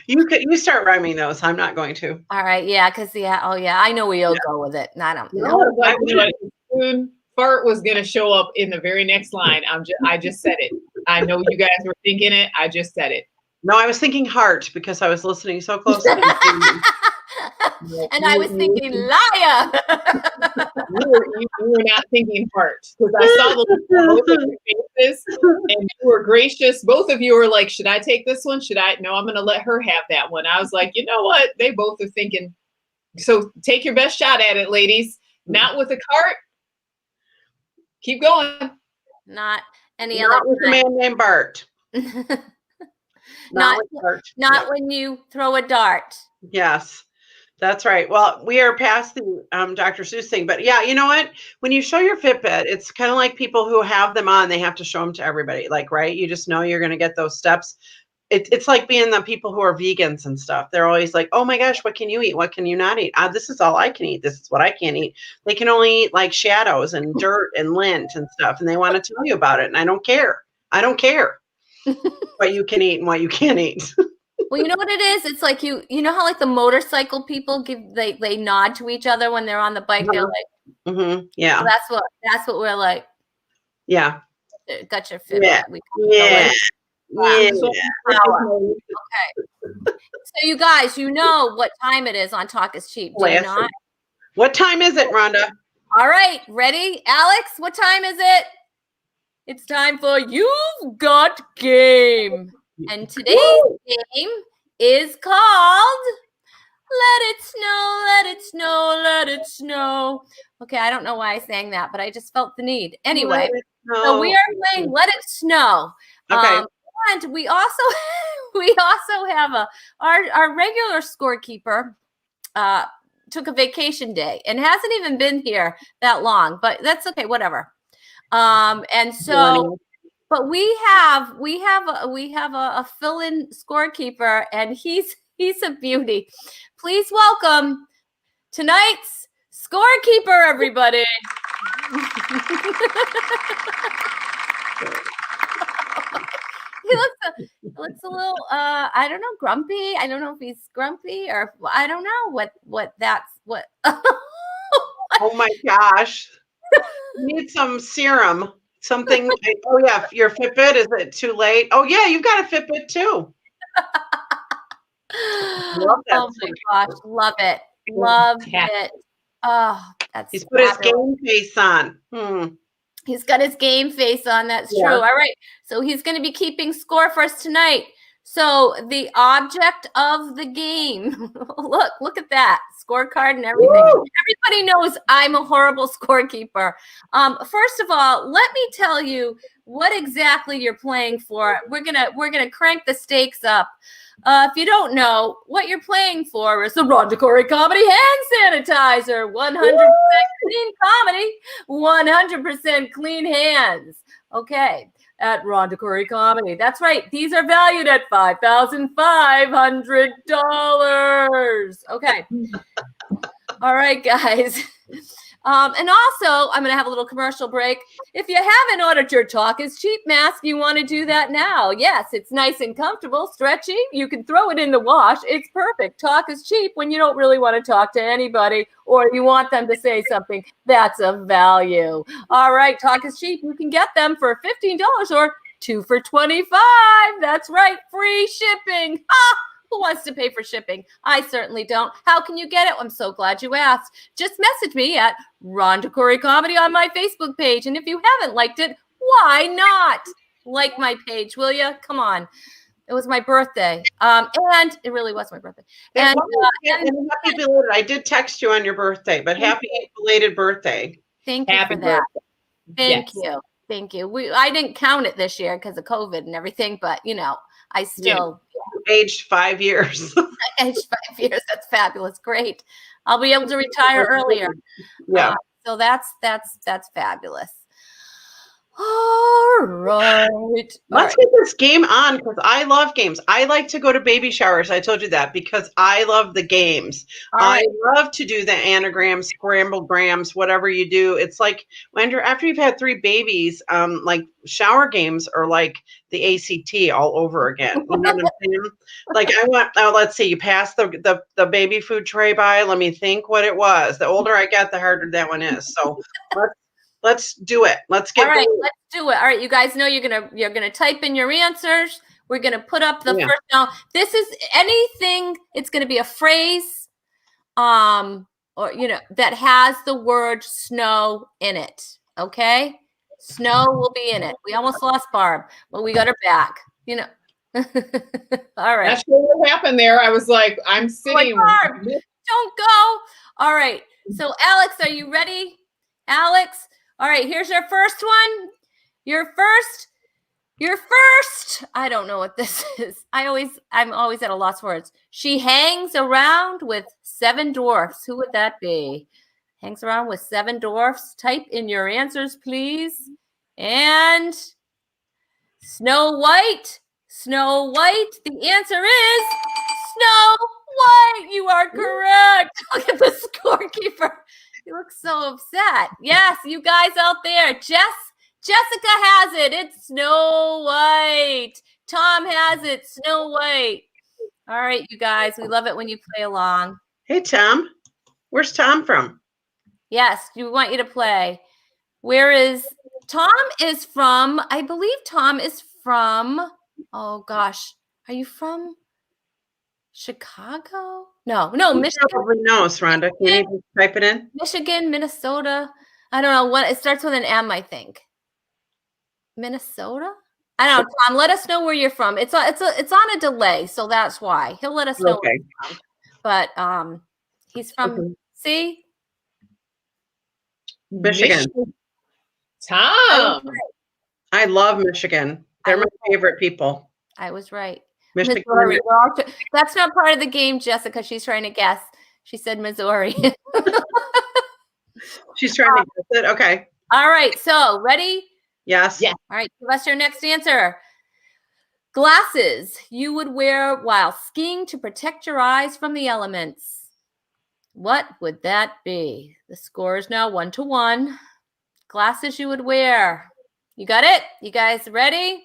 You start rhyming those. I'm not going to. All right. Yeah. Cause I know we'll go with it. I don't know. Soon Fart was going to show up in the very next line. I just said it. I know you guys were thinking it. I just said it. No, I was thinking heart because I was listening so closely. And I was thinking liar. You were not thinking heart, because I saw both of your faces and you were gracious. Both of you were like, should I take this one? Should I? No, I'm going to let her have that one. I was like, you know what? They both are thinking. So take your best shot at it, ladies. Not with a cart. Keep going. Not any Not other with a man named Bart. Not when you throw a dart. Yes, that's right. Well, we are past the Dr. Seuss thing, but yeah, you know what? When you show your Fitbit, it's kind of like people who have them on, they have to show them to everybody. Like, right? You just know you're going to get those steps. It's like being the people who are vegans and stuff. They're always like, oh my gosh, what can you eat? What can you not eat? This is all I can eat. This is what I can't eat. They can only eat like shadows and dirt and lint and stuff. And they want to tell you about it. And I don't care. I don't care what you can eat and what you can't eat. Well, you know what it is? It's like you know how like the motorcycle people they nod to each other when they're on the bike. They're like, Yeah. well, that's what we're like. Yeah. Got your Fitbit. Yeah. We Yeah. Yeah. So, So you guys, you know what time it is on Talk is Cheap, do you not? What time is it, Rhonda? All right, ready? Alex, what time is it? It's time for You've Got Game. And today's game is called Let It Snow, Let It Snow, Let It Snow. Okay, I don't know why I sang that, but I just felt the need. Anyway, so we are playing Let It Snow. Okay. And we also have our regular scorekeeper took a vacation day and hasn't even been here that long, but that's okay, whatever. And so, but we have a fill-in scorekeeper, and he's a beauty. Please welcome tonight's scorekeeper, everybody. He looks a little I don't know, grumpy. I don't know if he's grumpy or I don't know what that's what. Oh my gosh. You need some serum. Something. Oh yeah, your Fitbit, is it too late? Oh yeah, you've got a Fitbit too. Love that. Oh my gosh, love it. Love it. Oh, that's He's put his game face on. He's got his game face on. That's true. All right. So he's going to be keeping score for us tonight. So the object of the game, look at that scorecard and everything. Woo! Everybody knows I'm a horrible scorekeeper. First of all, let me tell you what exactly you're playing for. We're gonna crank the stakes up. If you don't know, what you're playing for is the Rhonda Corey Comedy Hand Sanitizer. 100% clean comedy, 100% clean hands. Okay, at Rhonda Corey Comedy. That's right. These are valued at $5,500. Okay. All right, guys. And also, I'm going to have a little commercial break. If you haven't ordered your Talk is Cheap mask, you want to do that now. Yes, it's nice and comfortable, stretchy. You can throw it in the wash. It's perfect. Talk is cheap when you don't really want to talk to anybody or you want them to say something. That's a value. All right, Talk is Cheap. You can get them for $15 or 2 for $25. That's right, free shipping. Who wants to pay for shipping? I certainly don't. How can you get it? I'm so glad you asked. Just message me at Rhonda Corey Comedy on my Facebook page. And if you haven't liked it, why not? Like my page, will you? Come on. It was my birthday. And it really was my birthday. And happy belated. I did text you on your birthday, but happy belated birthday. Thank you for that. Thank you. Thank you. I didn't count it this year because of COVID and everything, but you know, I still aged 5 years. Aged 5 years. That's fabulous. Great. I'll be able to retire earlier. Yeah. So that's fabulous. All right. Let's get this game on because I love games. I like to go to baby showers. I told you that because I love the games. I love to do the anagrams, scrambled grams, whatever you do. It's like after you've had 3 babies, like shower games are like the ACT all over again. You know what I'm saying? Like I want. Let's see. You pass the baby food tray by. Let me think what it was. The older I get, the harder that one is. So let's do it. Let's get going. Let's do it. All right, you guys know you're gonna type in your answers. We're gonna put up the first. Now, this is anything. It's gonna be a phrase, or that has the word snow in it. Okay, snow will be in it. We almost lost Barb, but we got her back. All right. Not sure what happened there. I was like, I'm sitting. Barb, don't go. All right. So, Alex, are you ready? Alex. All right, here's your first one. Your first. I don't know what this is. I'm always at a loss for words. She hangs around with 7 dwarfs. Who would that be? Hangs around with 7 dwarfs. Type in your answers, please. And Snow White. Snow White. The answer is Snow White. You are correct. Look at the scorekeeper. You look so upset. Yes, you guys out there. Jessica has it. It's Snow White. Tom has it. Snow White. All right, you guys. We love it when you play along. Hey, Tom. Where's Tom from? Yes, we want you to play. Where is Tom is from? I believe Tom is from, oh gosh. Are you from Chicago? No, He Michigan. probably knows, Rhonda. Can you just type it in? Michigan, Minnesota. I don't know what it starts with an M, I think. Minnesota? I don't know, Tom. Let us know where you're from. It's on a delay, so that's why. He'll let us know where Okay. he's from. But he's from Okay. see? Michigan. Tom. I love Michigan. They're my favorite people. I was right. Michigan. Missouri. That's not part of the game, Jessica. She's trying to guess. She said Missouri. She's trying to guess it. Okay. All right. So ready? Yes. Yes. All right. Give us your next answer. Glasses you would wear while skiing to protect your eyes from the elements. What would that be? The score is now 1-1. Glasses you would wear. You got it? You guys ready?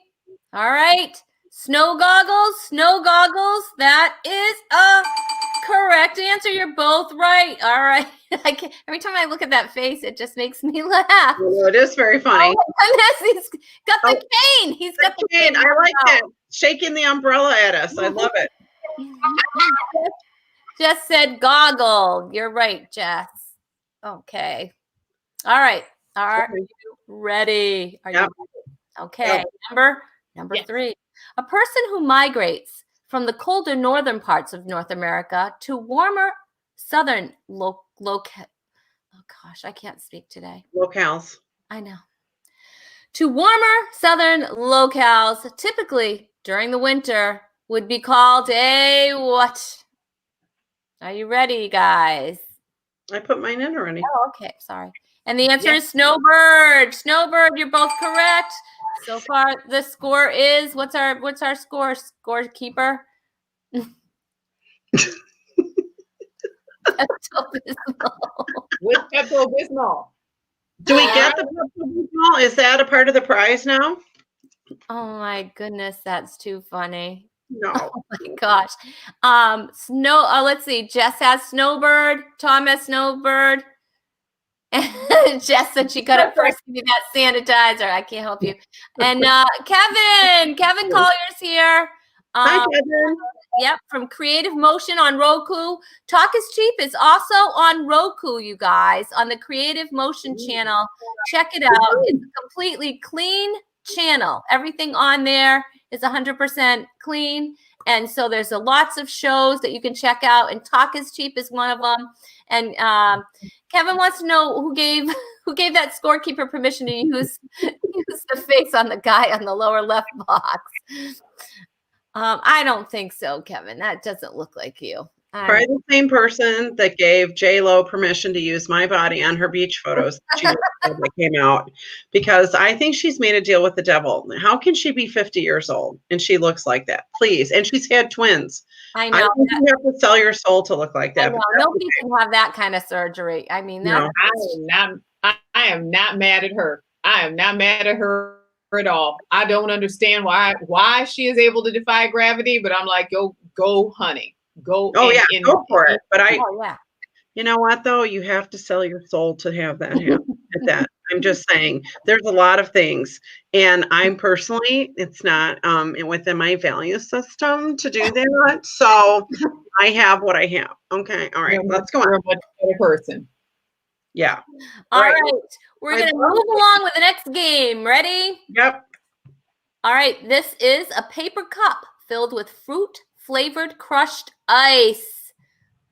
All right. Snow goggles. Snow goggles. That is a correct answer. You're both right. All right. Every time I look at that face, it just makes me laugh. Well, it is very funny. Oh my goodness, he's got the cane. He's got the cane. I like it. Shaking the umbrella at us. I love it. Jess said goggle. You're right, Jess. Okay. All right. Are you ready? Are you ready? Okay. Number Yes. 3. A person who migrates from the colder northern parts of North America to warmer southern oh gosh, I can't speak today. Locales. I know. To warmer southern locales, typically during the winter, would be called a what? Are you ready, guys? I put mine in already. Oh, okay. Sorry. And the answer is snowbird. Snowbird, you're both correct. So far, the score is what's our score? Scorekeeper? With Pepto-Bismol. Do we get the Pepto-Bismol? Is that a part of the prize now? Oh my goodness, that's too funny. No. Oh my gosh. Let's see. Jess has snowbird. Tom has snowbird. And Jess said she got it first. Give me that sanitizer. I can't help you. And Kevin Collier's here. Hi, Kevin. Yep, from Creative Motion on Roku. Talk is Cheap is also on Roku, you guys, on the Creative Motion channel. Check it out. It's a completely clean channel. Everything on there is 100% clean. And so there's lots of shows that you can check out, and Talk is Cheap is one of them. And Kevin wants to know who gave that scorekeeper permission to use the face on the guy on the lower left box. I don't think so, Kevin. That doesn't look like you. Probably the same person that gave J-Lo permission to use my body on her beach photos that came out, because I think she's made a deal with the devil. How can she be 50 years old and she looks like that? Please. And she's had twins. I know. I think you have to sell your soul to look like that. Nobody can have that kind of surgery. I mean, No. I am not mad at her. I am not mad at her at all. I don't understand why she is able to defy gravity, but I'm like, go, honey. Go. Go for it. But yeah. You know what though? You have to sell your soul to have that happen. I'm just saying, there's a lot of things, and I'm personally, it's not within my value system to do that. So I have what I have. Okay. All right. Let's go on. You're a much better person. Yeah. All right. We're going to move along with the next game. Ready? Yep. All right. This is a paper cup filled with fruit flavored crushed ice.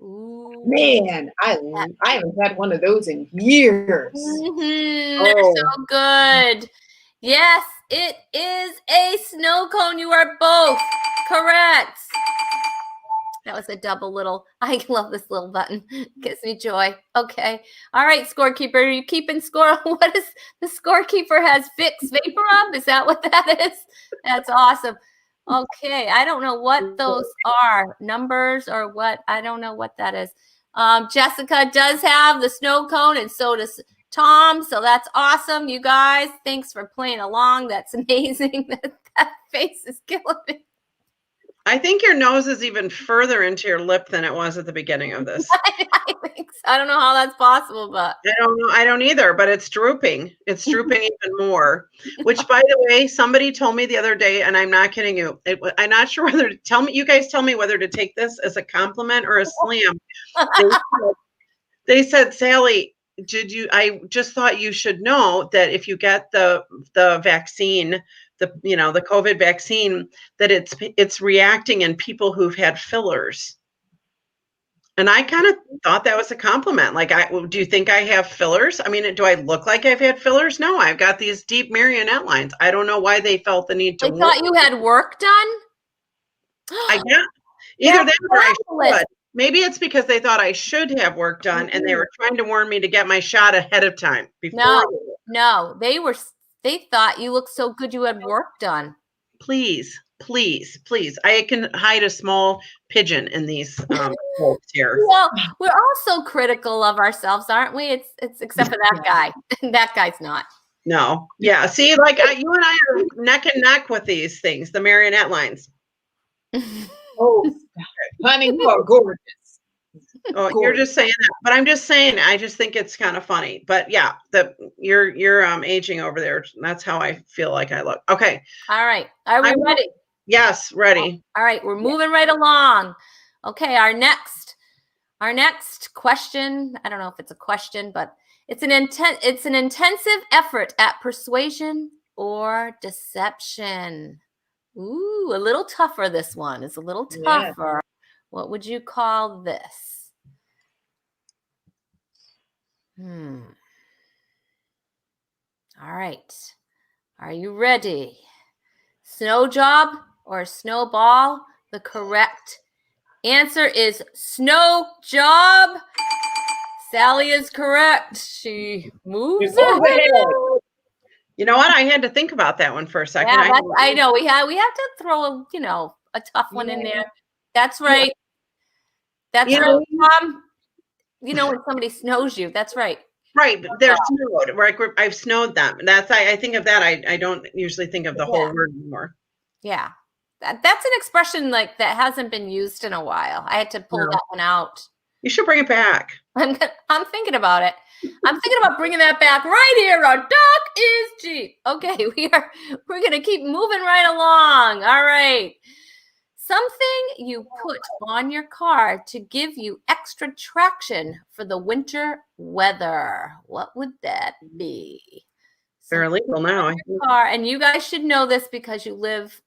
Ooh. Man, I haven't had one of those in years. They're so good. Yes, it is a snow cone. You are both correct. That was a double little. I love this little button. It gives me joy. Okay. All right, scorekeeper. Are you keeping score? What is the scorekeeper has Vicks Vapor Up? Is that what that is? That's awesome. Okay. I don't know what those are. Numbers or what? I don't know what that is. Jessica does have the snow cone, and so does Tom. So that's awesome. You guys, thanks for playing along. That's amazing. That face is killing me. I think your nose is even further into your lip than it was at the beginning of this. I think so. I don't know how that's possible, but I don't know. I don't either, but it's drooping. It's drooping even more. Which, by the way, somebody told me the other day, and I'm not kidding you. I'm not sure whether to tell me. You guys tell me whether to take this as a compliment or a slam. They said, Sally, did you? I just thought you should know that if you get the vaccine, the COVID vaccine, that it's reacting in people who've had fillers. And I kind of thought that was a compliment. Like, do you think I have fillers? I mean, do I look like I've had fillers? No, I've got these deep marionette lines. I don't know why they felt the need to. I thought you had work done. I guess either that or I should. Maybe it's because they thought I should have work done, and they were trying to warn me to get my shot ahead of time. No, they thought you looked so good you had work done. Please. I can hide a small pigeon in these folks here. Well, we're all so critical of ourselves, aren't we? It's except for that guy. That guy's not. No. Yeah. See, like you and I are neck and neck with these things, the marionette lines. Oh, honey, you are gorgeous. Oh, you're just saying that, but I'm just saying. I just think it's kind of funny. But yeah, you're aging over there. That's how I feel like I look. Okay. All right. Are we ready? Yes, ready. All right, we're moving right along. Okay, our next question. I don't know if it's a question, but it's an intensive effort at persuasion or deception. Ooh, a little tougher. This one is a little tougher. Yeah. What would you call this? All right. Are you ready? Snow job or snowball? The correct answer is snow job. Sally is correct. She moves ahead. You know what? I had to think about that one for a second. Yeah, I know. We have to throw a tough one in there. That's right. That's right, Mom. When somebody snows you. That's right. Right, they're snowed. Like I've snowed them. That's I think of that. I don't usually think of the whole word anymore. Yeah, that's an expression like that hasn't been used in a while. I had to pull that one out. You should bring it back. I'm thinking about it. I'm thinking about bringing that back right here on Doc is Cheap. Okay, we're gonna keep moving right along. All right. Something you put on your car to give you extra traction for the winter weather. What would that be? They're illegal now. Car, and you guys should know this because you live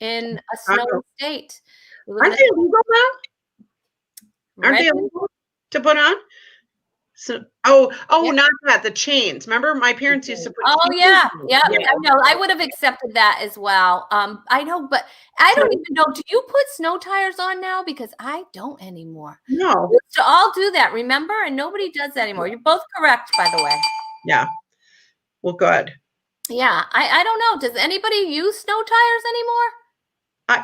in a snowy state. Aren't they illegal now? Aren't they illegal to put on? So, not that, the chains. Remember, my parents used to put. Oh yeah. I know. I would have accepted that as well. I know, but I don't even know. Do you put snow tires on now? Because I don't anymore. No. We used to all do that, remember? And nobody does that anymore. You're both correct, by the way. Yeah. Well, good. Yeah, I don't know. Does anybody use snow tires anymore?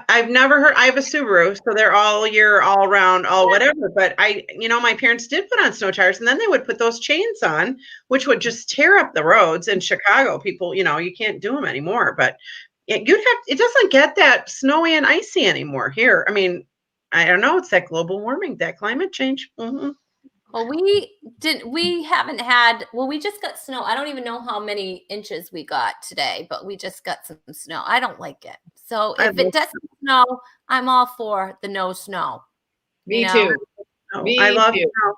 I've never heard. I have a Subaru, so they're all year, all round, all whatever. But my parents did put on snow tires, and then they would put those chains on, which would just tear up the roads in Chicago. People, you can't do them anymore. But it doesn't get that snowy and icy anymore here. I mean, I don't know. It's that global warming, that climate change. Mm-hmm. Well, we just got snow. I don't even know how many inches we got today, but we just got some snow. I don't like it. So if it doesn't snow, I'm all for the no snow. Me too. I love snow.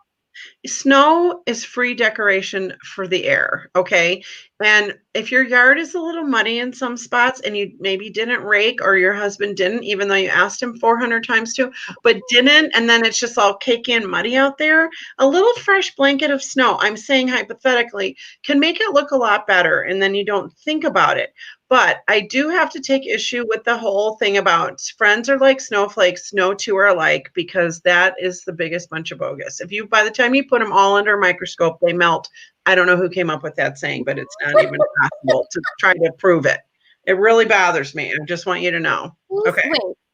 Snow is free decoration for the air, okay? And if your yard is a little muddy in some spots and you maybe didn't rake, or your husband didn't, even though you asked him 400 times to, but didn't, and then it's just all cakey and muddy out there, a little fresh blanket of snow, I'm saying hypothetically, can make it look a lot better, and then you don't think about it. But I do have to take issue with the whole thing about friends are like snowflakes, no two are alike, because that is the biggest bunch of bogus. By the time you put them all under a microscope, they melt. I don't know who came up with that saying, but it's not even possible to try to prove it. It really bothers me. I just want you to know.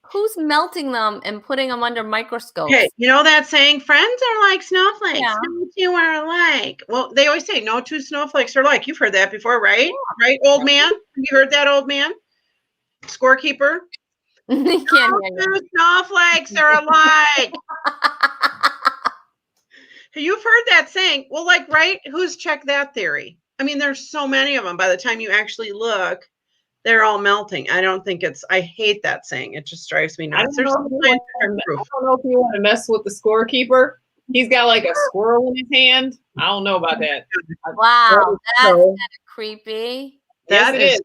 Who's melting them and putting them under microscopes? Okay, you know that saying, friends are like snowflakes, no two are alike. Well, they always say no two snowflakes are alike. You've heard that before, right? Yeah. Right, old man? Have you heard that, old man? Scorekeeper? He can't hear you. Two snowflakes are alike. You've heard that saying. Well, like, right? Who's checked that theory? I mean, there's so many of them. By the time you actually look, they're all melting. I don't think I hate that saying. It just drives me nuts. There's some scientific proof. I don't know if you want to mess with the scorekeeper. He's got like a squirrel in his hand. I don't know about that. Wow, that's kind of creepy. Yes, it is.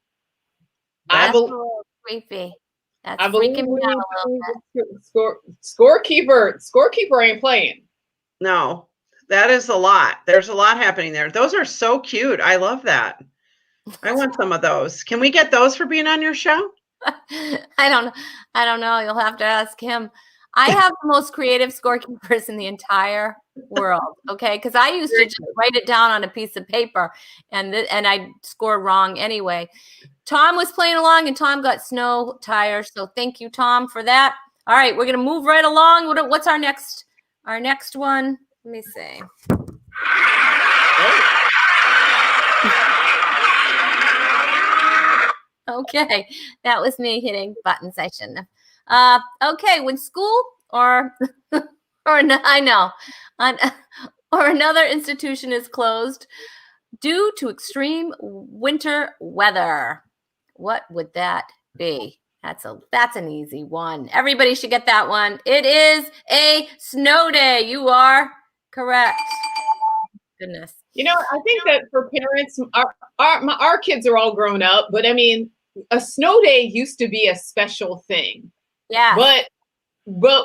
That's a little creepy. That's freaking me out a little bit. Scorekeeper ain't playing. No, that is a lot. There's a lot happening there. Those are so cute. I love that. I want some of those. Can we get those for being on your show? I don't know. You'll have to ask him. I have the most creative scorekeepers in the entire world. Okay, because I used to just write it down on a piece of paper, and I score wrong anyway. Tom was playing along, and Tom got snow tires. So thank you, Tom, for that. All right, we're gonna move right along. What's our next one? Let me see. Okay, that was me hitting buttons I shouldn't have. Okay, when school or another institution is closed due to extreme winter weather, what would that be? That's an easy one. Everybody should get that one. It is a snow day. You are correct. Goodness. You know, I think that for parents, our kids are all grown up, but I mean, a snow day used to be a special thing. Yeah. But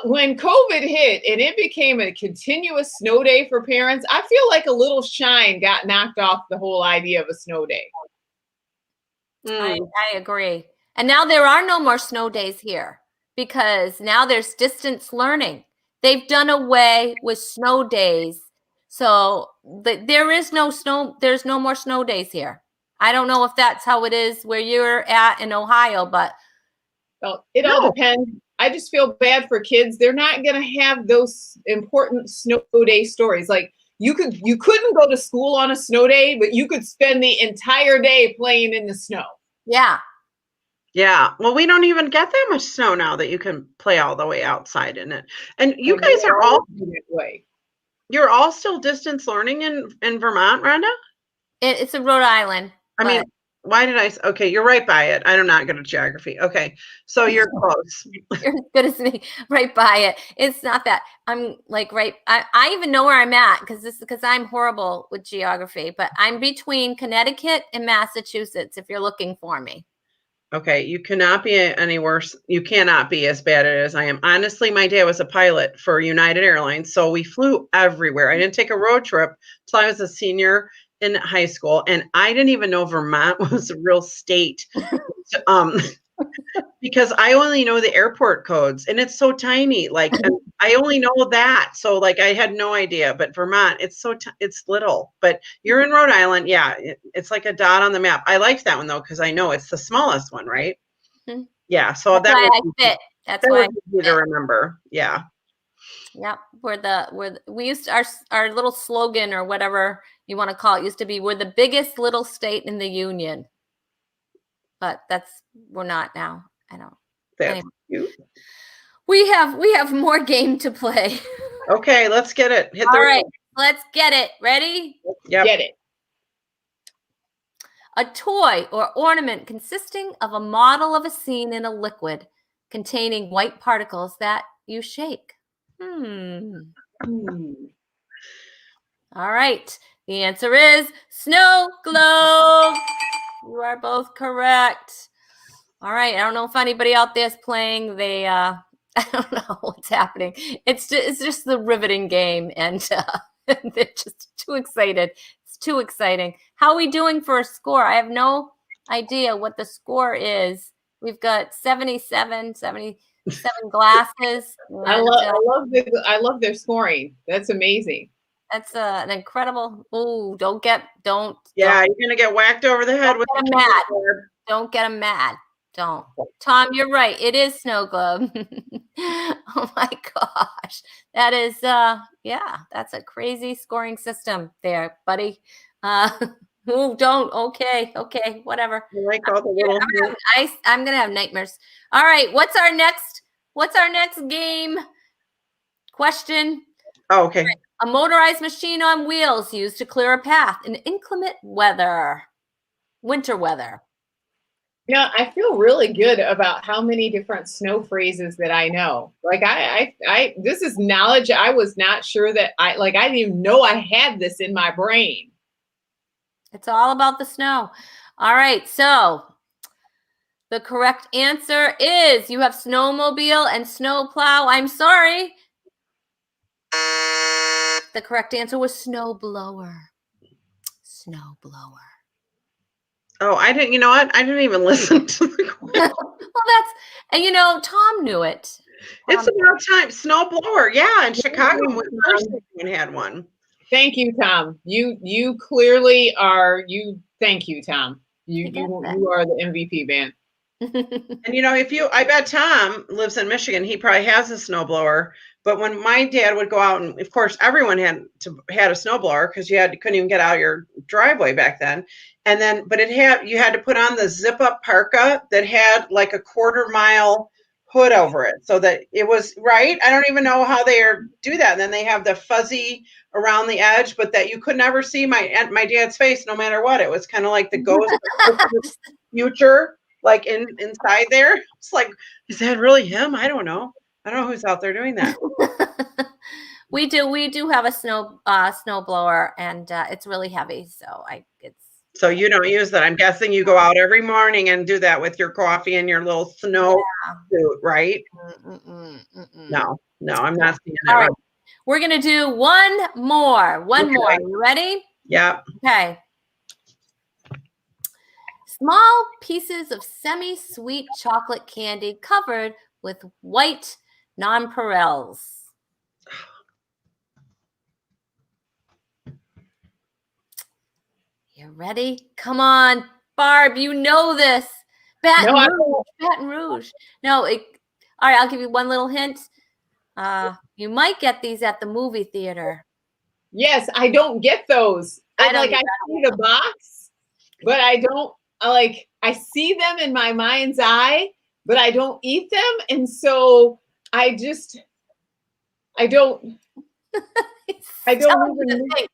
when COVID hit and it became a continuous snow day for parents, I feel like a little shine got knocked off the whole idea of a snow day. I agree. And now there are no more snow days here because now there's distance learning. They've done away with snow days. So there is no snow. There's no more snow days here. I don't know if that's how it is where you're at in Ohio, but well, it all depends. I just feel bad for kids. They're not going to have those important snow day stories. Like you couldn't go to school on a snow day, but you could spend the entire day playing in the snow. Yeah. Yeah. Well, we don't even get that much snow now that you can play all the way outside in it. And you guys are all that way. You're all still distance learning in Vermont, Rhonda? It's in Rhode Island. I mean, why did I? Okay, you're right by it. I'm not good at geography. Okay, so you're close. You're as good as me, right by it. It's not that I'm like right. I even know where I'm at because I'm horrible with geography. But I'm between Connecticut and Massachusetts. If you're looking for me. Okay, you cannot be any worse. You cannot be as bad as I am. Honestly, my dad was a pilot for United Airlines, so we flew everywhere. I didn't take a road trip till I was a senior in high school, and I didn't even know Vermont was a real state. Because I only know the airport codes, and it's so tiny. Like I only know that, so like I had no idea. But Vermont, it's it's little. But you're in Rhode Island, yeah. It's like a dot on the map. I like that one though because I know it's the smallest one, right? Mm-hmm. Yeah. So that's why I fit. That's why easy to remember. Yeah. Yep. We used our little slogan or whatever you want to call it used to be, we're the biggest little state in the union. But we're not now. I don't. That's cute. We have more game to play. Okay, let's get it. All right, let's get it. Ready? Yep. Get it. A toy or ornament consisting of a model of a scene in a liquid containing white particles that you shake. All right. The answer is snow globe. You are both correct. All right. I don't know if anybody out there is playing. I don't know what's happening. It's just the riveting game, and they're just too excited. It's too exciting. How are we doing for a score? I have no idea what the score is. We've got 77 glasses. I love their scoring. That's amazing. That's an incredible. Oh, don't. Yeah, you're gonna get whacked over the head with them mad. Don't get them mad. Don't. Tom, you're right. It is snow globe. Oh my gosh, that is that's a crazy scoring system there, buddy. Ooh, don't. Okay, whatever. I like all the little. I'm gonna have nightmares. All right, what's our next game? Question. Oh, okay. A motorized machine on wheels used to clear a path in inclement weather. Winter weather. Yeah, I feel really good about how many different snow phrases that I know. Like I this is knowledge I was not sure that I didn't even know I had this in my brain. It's all about the snow. All right, so the correct answer is you have snowmobile and snowplow. I'm sorry. The correct answer was snowblower. Snowblower. Oh, I didn't. You know what? I didn't even listen to the question. Well, and Tom knew it. It's about time. Snowblower. Yeah, in Chicago, we had one. Thank you, Tom. You clearly are. Thank you, Tom. You are the MVP, man. And I bet Tom lives in Michigan. He probably has a snowblower. But when my dad would go out, and of course everyone had a snowblower because couldn't even get out of your driveway back then. And then, but you had to put on the zip up parka that had like a 1/4 mile hood over it, so that it was right. I don't even know how they do that. And then they have the fuzzy around the edge, but that you could never see my dad's face no matter what. It was kind of like the ghost of the future, like inside there. It's like, is that really him? I don't know who's out there doing that. We do have a snow blower, and it's really heavy, So you don't use that. I'm guessing you go out every morning and do that with your coffee and your little snow suit, right? No, I'm not seeing that. All right. We're going to do one more. More. You ready? Yeah. Okay. Small pieces of semi-sweet chocolate candy covered with white nonpareils. You ready? Come on, Barb, you know this. Baton Rouge. No, all right, I'll give you one little hint. You might get these at the movie theater. Yes, I don't get those. I see the box, but I don't I see them in my mind's eye, but I don't eat them. And so I don't even think.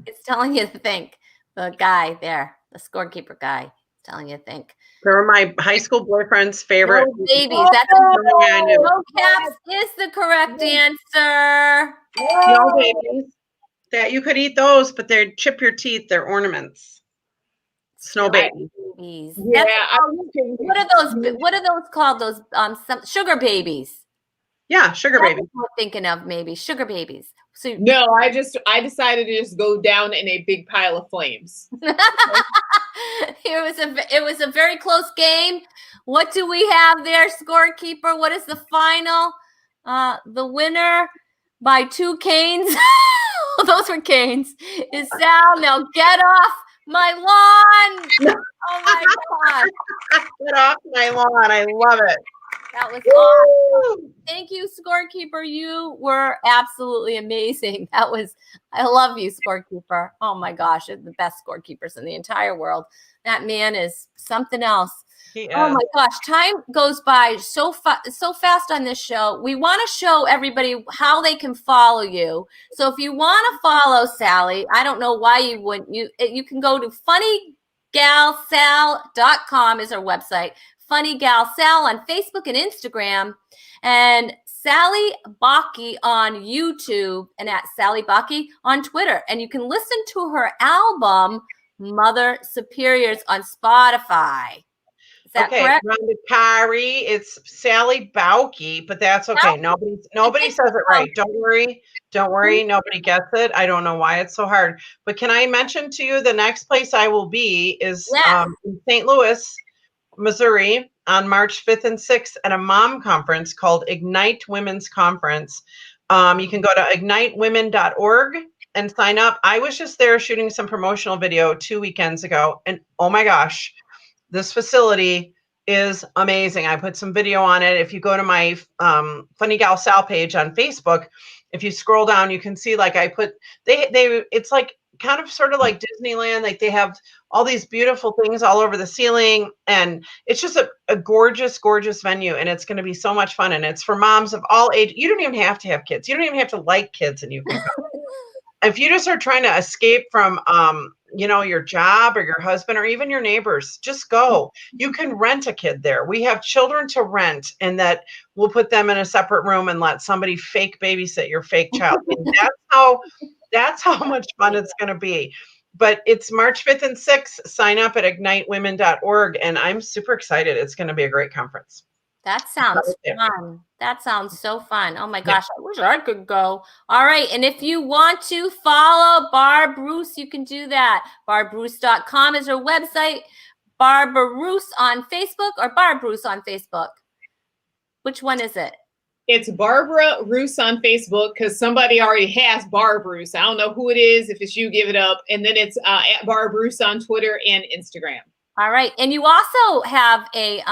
It's telling you to think. The guy there, the scorekeeper guy, telling you to think. They're my high school boyfriend's favorite. No babies. That's no caps is the correct answer. No babies. That you could eat those, but they'd chip your teeth. They're ornaments. Snow babies. Yeah. What are those called? Those some sugar babies. Yeah, sugar babies. What I'm thinking of maybe sugar babies. So no, I decided to just go down in a big pile of flames. It was a very close game. What do we have there, scorekeeper? What is the final? The winner by 2 canes. Those were canes. Is Sal. Now get off my lawn. Oh my God. Get off my lawn. I love it. That was awesome. Thank you, scorekeeper. You were absolutely amazing. I love you, scorekeeper. Oh my gosh, you're the best scorekeepers in the entire world. That man is something else. Oh my gosh, time goes by so fast on this show. We want to show everybody how they can follow you. So if you want to follow Sally, I don't know why you wouldn't. You can go to funnygalsal.com is our website. Funny Gal Sal on Facebook and Instagram, and Sally Bucky on YouTube, and at Sally Bucky on Twitter. And you can listen to her album Mother Superiors on Spotify. Is that correct? Rhonda Kari, it's Sally Bucky, but that's okay. Nobody says it right. Don't worry. Nobody gets it. I don't know why it's so hard. But can I mention to you the next place I will be is in St. Louis, Missouri on March 5th and 6th at a mom conference called Ignite Women's Conference. You can go to ignitewomen.org and sign up. I was just there shooting some promotional video 2 weekends ago, and oh my gosh, this facility is amazing. I put some video on it. If you go to my Funny Gal Sal page on Facebook, if you scroll down, you can see I put it's like kind of sort of like Disneyland. Like they have all these beautiful things all over the ceiling, and it's just a gorgeous, gorgeous venue, and it's going to be so much fun. And it's for moms of all age. You don't even have to have kids. You don't even have to like kids, and you can go. If you just are trying to escape from, your job or your husband or even your neighbors, just go. You can rent a kid there. We have children to rent, and that we'll put them in a separate room and let somebody fake babysit your fake child. And that's how much fun it's going to be. But it's March 5th and 6th. Sign up at ignitewomen.org, and I'm super excited. It's going to be a great conference. That sounds fun. That sounds so fun. Oh my gosh, I wish I could go. All right. And if you want to follow Barb Bruce, you can do that. BarbBruce.com is her website. Barbara Bruce on Facebook or Barb Bruce on Facebook? Which one is it? It's Barbara Roos on Facebook because somebody already has Barb Roos. I don't know who it is. If it's you, give it up. And then it's at Barb Roos on Twitter and Instagram. All right. And you also have a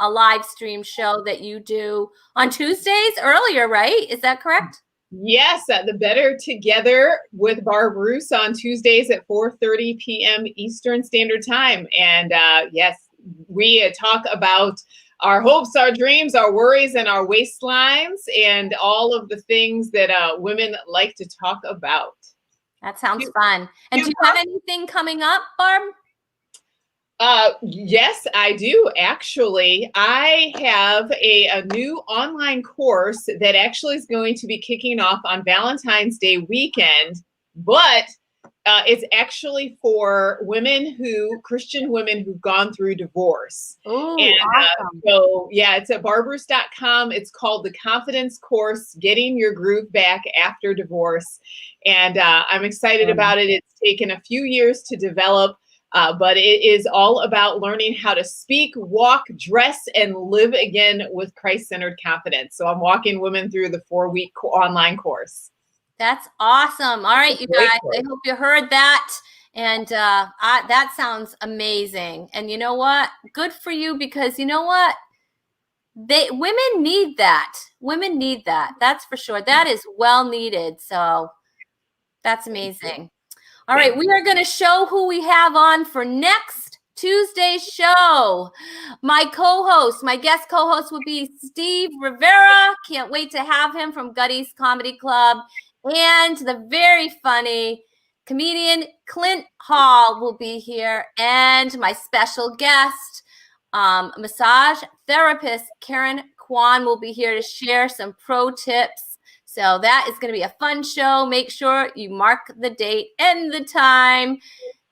live stream show that you do on Tuesdays earlier, right? Is that correct? Yes, the Better Together with Barb Roos on Tuesdays at 4:30 p.m. Eastern Standard Time. And yes, we talk about our hopes, our dreams, our worries, and our waistlines, and all of the things that women like to talk about. That sounds fun. And do you have anything coming up, Barb? Yes, I do. Actually, I have a new online course that actually is going to be kicking off on Valentine's Day weekend, but it's actually for Christian women who've gone through divorce. Oh, and awesome. So yeah, it's at barbruce.com. It's called the Confidence Course, Getting Your Groove Back After Divorce. And I'm excited about it. It's taken a few years to develop. But it is all about learning how to speak, walk, dress, and live again with Christ-centered confidence. So I'm walking women through the 4-week online course. That's awesome. All right, you guys, I hope you heard that. And that sounds amazing. And you know what? Good for you, because you know what? Women need that. Women need that. That's for sure. That is well needed. So that's amazing. All right, we are going to show who we have on for next Tuesday's show. My guest co-host will be Steve Rivera. Can't wait to have him from Gutty's Comedy Club. And the very funny comedian Clint Hall will be here. And my special guest, massage therapist Karen Kwan, will be here to share some pro tips. So that is going to be a fun show. Make sure you mark the date and the time.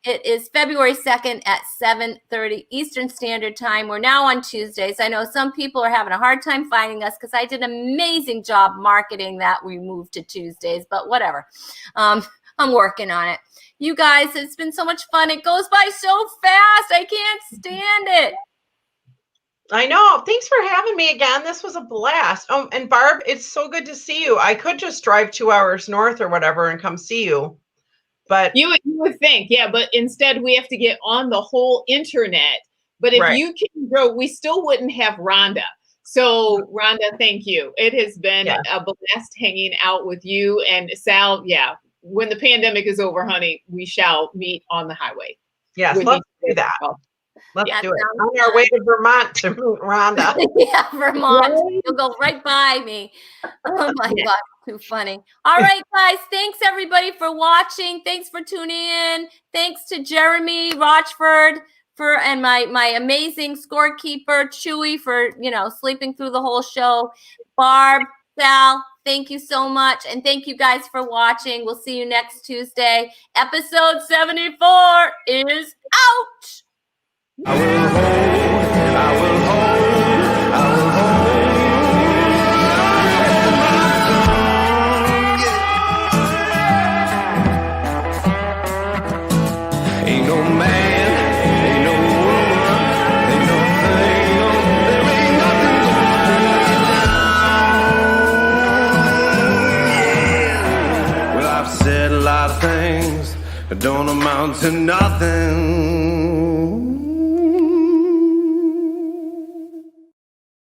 It is February 2nd at 7:30 Eastern Standard Time. We're now on Tuesdays. I know some people are having a hard time finding us because I did an amazing job marketing that we moved to Tuesdays, but whatever. I'm working on it. You guys, it's been so much fun. It goes by so fast. I can't stand it. I know. Thanks for having me again. This was a blast. Oh, and Barb, it's so good to see you. I could just drive 2 hours north or whatever and come see you. But you would think, yeah, but instead we have to get on the whole internet. But if you can grow, we still wouldn't have Rhonda. So Rhonda, thank you. It has been a blast hanging out with you. And Sal, yeah, when the pandemic is over, honey, we shall meet on the highway. Yes, let's do that. Let's do it. On our way to Vermont to meet Rhonda. Yeah, Vermont. You'll go right by me. Oh my God, too funny. All right, guys. Thanks everybody for watching. Thanks for tuning in. Thanks to Jeremy Rochford and my amazing scorekeeper Chewy for sleeping through the whole show. Barb, Sal, thank you so much, and thank you guys for watching. We'll see you next Tuesday. Episode 74 is out. I will hold, I will hold, I will hold. Ain't no man, ain't no woman, ain't no thing, there ain't nothing going on. Well, I've said a lot of things that don't amount to nothing.